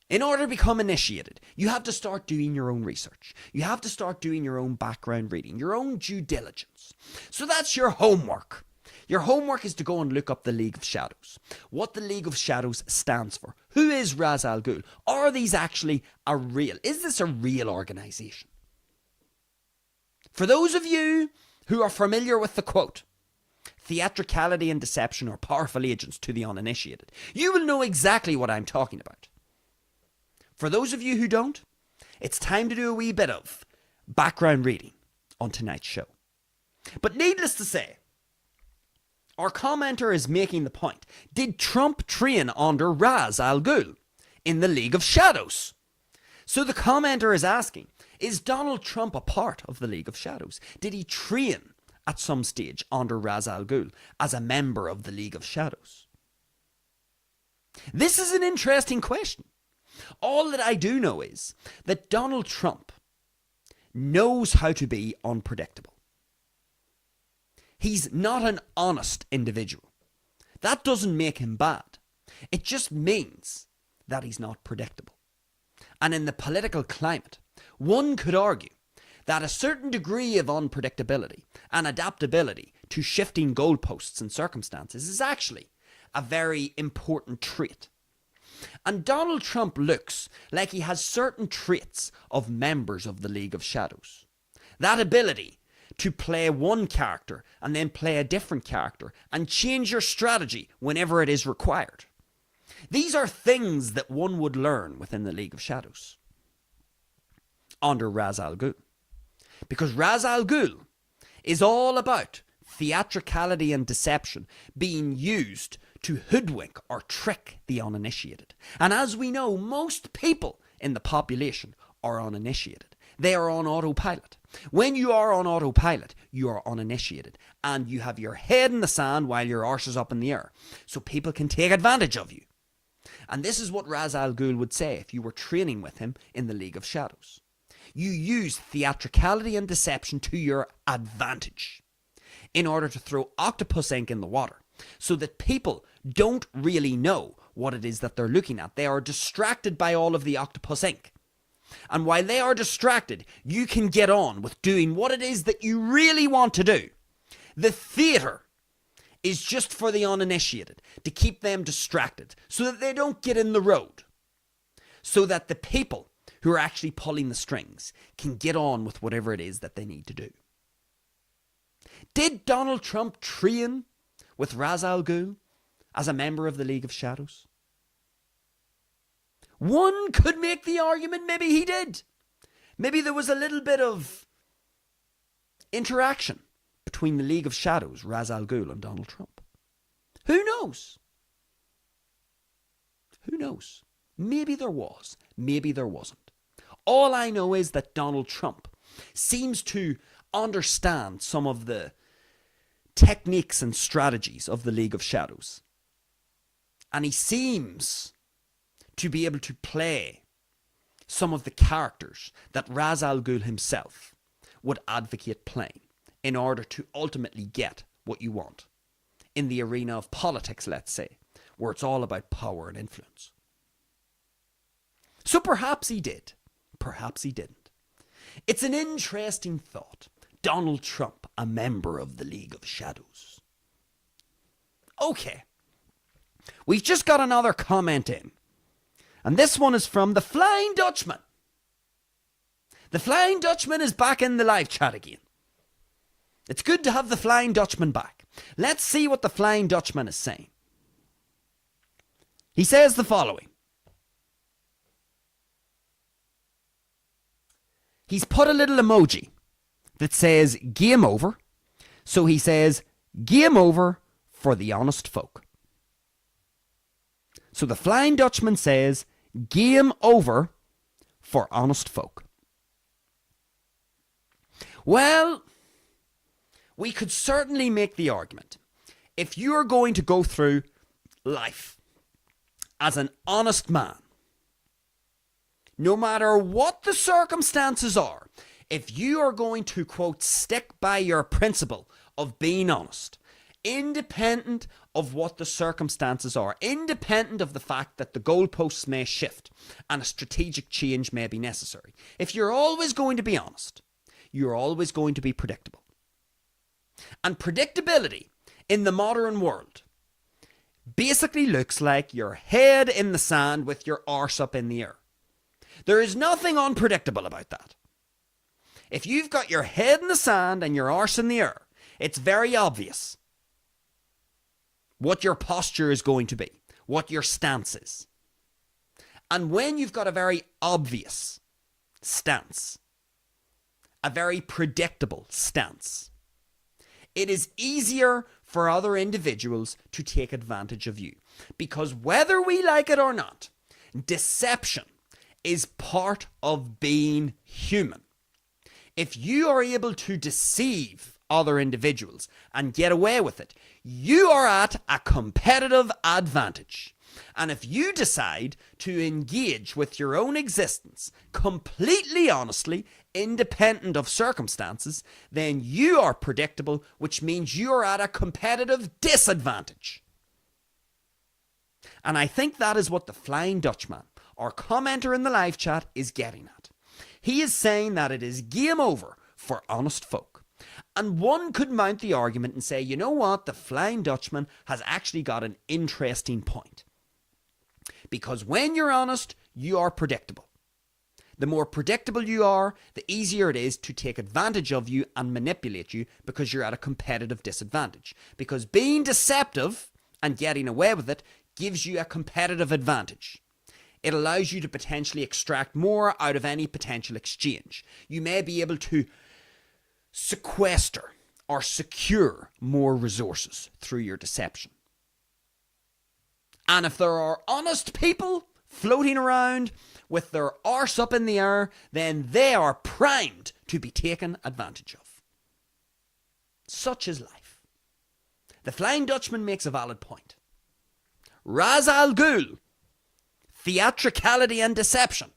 In order to become initiated, you have to start doing your own research. You have to start doing your own background reading, your own due diligence. So that's your homework. Your homework is to go and look up the League of Shadows. What the League of Shadows stands for. Who is Raz Al Ghul? Are these actually is this a real organization? For those of you who are familiar with the quote, theatricality and deception are powerful agents to the uninitiated, you will know exactly what I'm talking about. For those of you who don't, it's time to do a wee bit of background reading on tonight's show. But needless to say, our commenter is making the point. Did Trump train under Raz Al Ghul in the League of Shadows? So the commenter is asking, is Donald Trump a part of the League of Shadows? Did he train at some stage under Raz Al Ghul as a member of the League of Shadows? This is an interesting question. All that I do know is that Donald Trump knows how to be unpredictable. He's not an honest individual. That doesn't make him bad. It just means that he's not predictable. And in the political climate, one could argue that a certain degree of unpredictability and adaptability to shifting goalposts and circumstances is actually a very important trait. And Donald Trump looks like he has certain traits of members of the League of Shadows. That ability to play one character and then play a different character and change your strategy whenever it is required. These are things that one would learn within the League of Shadows under Raz Al Ghul. Because Raz Al Ghul is all about theatricality and deception being used to hoodwink or trick the uninitiated. And as we know, most people in the population are uninitiated. They are on autopilot. When you are on autopilot, you are uninitiated. And you have your head in the sand while your arse is up in the air. So people can take advantage of you. And this is what Raz Al Ghul would say if you were training with him in the League of Shadows. You use theatricality and deception to your advantage in order to throw octopus ink in the water so that people don't really know what it is that they're looking at. They are distracted by all of the octopus ink. And while they are distracted, you can get on with doing what it is that you really want to do. The theatre is just for the uninitiated, to keep them distracted so that they don't get in the road. So that the people who are actually pulling the strings can get on with whatever it is that they need to do. Did Donald Trump train with Ra's al Ghul as a member of the League of Shadows? One could make the argument maybe he did. Maybe there was a little bit of interaction between the League of Shadows, Ra's al Ghul, and Donald Trump. Who knows? Who knows? Maybe there was. Maybe there wasn't. All I know is that Donald Trump seems to understand some of the techniques and strategies of the League of Shadows. And he seems to be able to play some of the characters that Ra's al Ghul himself would advocate playing in order to ultimately get what you want in the arena of politics, let's say, where it's all about power and influence. So perhaps he did. Perhaps he didn't. It's an interesting thought. Donald Trump, a member of the League of Shadows. Okay. We've just got another comment in. And this one is from the Flying Dutchman. The Flying Dutchman is back in the live chat again. It's good to have the Flying Dutchman back. Let's see what the Flying Dutchman is saying. He says the following. He's put a little emoji that says game over. So he says game over for the honest folk. So the Flying Dutchman says game over for honest folk. Well, we could certainly make the argument. If you are going to go through life as an honest man, no matter what the circumstances are, if you are going to, quote, stick by your principle of being honest, independent of what the circumstances are, independent of the fact that the goalposts may shift and a strategic change may be necessary, if you're always going to be honest, you're always going to be predictable. And predictability in the modern world basically looks like your head in the sand with your arse up in the air. There is nothing unpredictable about that. If you've got your head in the sand and your arse in the air, it's very obvious what your posture is going to be, what your stance is. And when you've got a very obvious stance, a very predictable stance, it is easier for other individuals to take advantage of you. Because whether we like it or not, deception is part of being human. If you are able to deceive other individuals and get away with it, you are at a competitive advantage. And if you decide to engage with your own existence completely honestly, independent of circumstances, then you are predictable, which means you are at a competitive disadvantage. And I think that is what the Flying Dutchman, our commenter in the live chat, is getting at. He is saying that it is game over for honest folk. And one could mount the argument and say, you know what, the Flying Dutchman has actually got an interesting point. Because when you're honest, you are predictable. The more predictable you are, the easier it is to take advantage of you and manipulate you because you're at a competitive disadvantage. Because being deceptive and getting away with it gives you a competitive advantage. It allows you to potentially extract more out of any potential exchange. You may be able to sequester or secure more resources through your deception. And if there are honest people floating around with their arse up in the air, then they are primed to be taken advantage of. Such is life. The Flying Dutchman makes a valid point. Ra's al Ghul, theatricality and deception,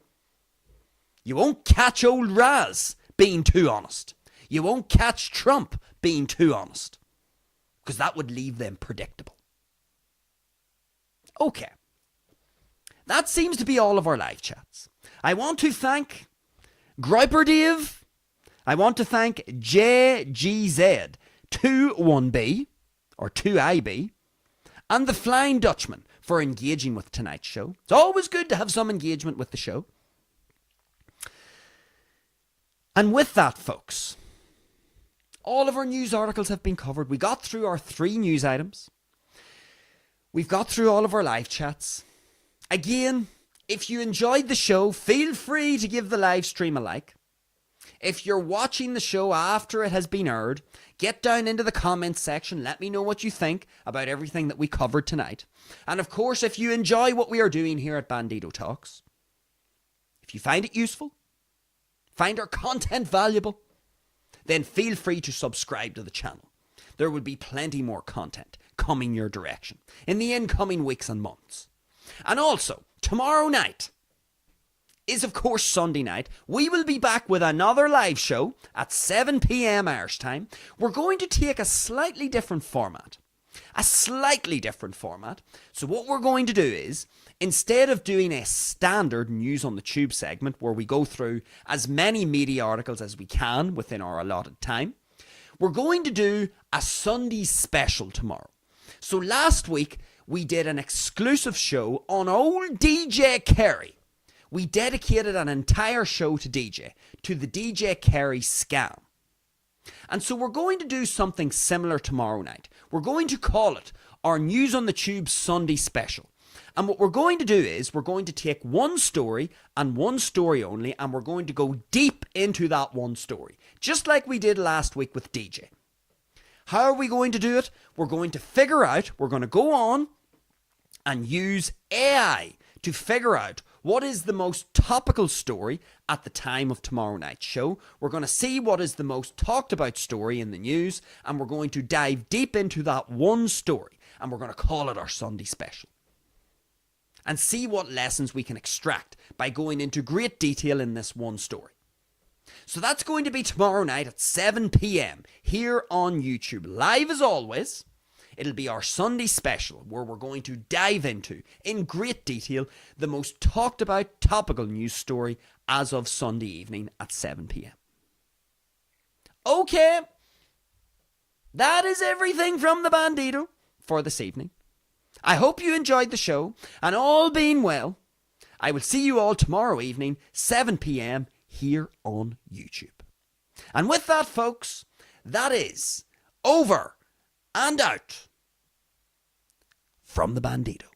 You won't catch old Raz being too honest. You won't catch Trump being too honest. Because that would leave them predictable. Okay. That seems to be all of our live chats. I want to thank Griper Dave. I want to thank JGZ21B or 2IB and the Flying Dutchman for engaging with tonight's show. It's always good to have some engagement with the show. And with that, folks, all of our news articles have been covered. We got through our 3 news items. We've got through all of our live chats. Again, if you enjoyed the show, feel free to give the live stream a like. If you're watching the show after it has been aired, get down into the comments section. Let me know what you think about everything that we covered tonight. And of course, if you enjoy what we are doing here at Bandido Talks, if you find it useful, find our content valuable, then feel free to subscribe to the channel. There will be plenty more content coming your direction in the incoming weeks and months. And also, tomorrow night is of course Sunday night. We will be back with another live show at 7 p.m. Irish time. We're going to take a slightly different format. So what we're going to do is, instead of doing a standard news on the tube segment where we go through as many media articles as we can within our allotted time, we're going to do a Sunday special tomorrow. So last week we did an exclusive show on old DJ Kerry. We dedicated an entire show to the DJ Kerry scam. And so we're going to do something similar tomorrow night. We're going to call it our News on the Tube Sunday Special. And what we're going to do is we're going to take one story and one story only, and we're going to go deep into that one story, just like we did last week with DJ. How are we going to do it? We're going to go on and use AI to figure out what is the most topical story at the time of tomorrow night's show. We're going to see what is the most talked about story in the news, and we're going to dive deep into that one story, and we're going to call it our Sunday Special. And see what lessons we can extract by going into great detail in this one story. So that's going to be tomorrow night at 7 p.m. here on YouTube. Live as always. It'll be our Sunday Special where we're going to dive into, in great detail, the most talked about topical news story as of Sunday evening at 7 p.m. Okay. That is everything from the Bandido for this evening. I hope you enjoyed the show, and all being well, I will see you all tomorrow evening, 7 p.m. here on YouTube. And with that, folks, that is over and out from the Bandido.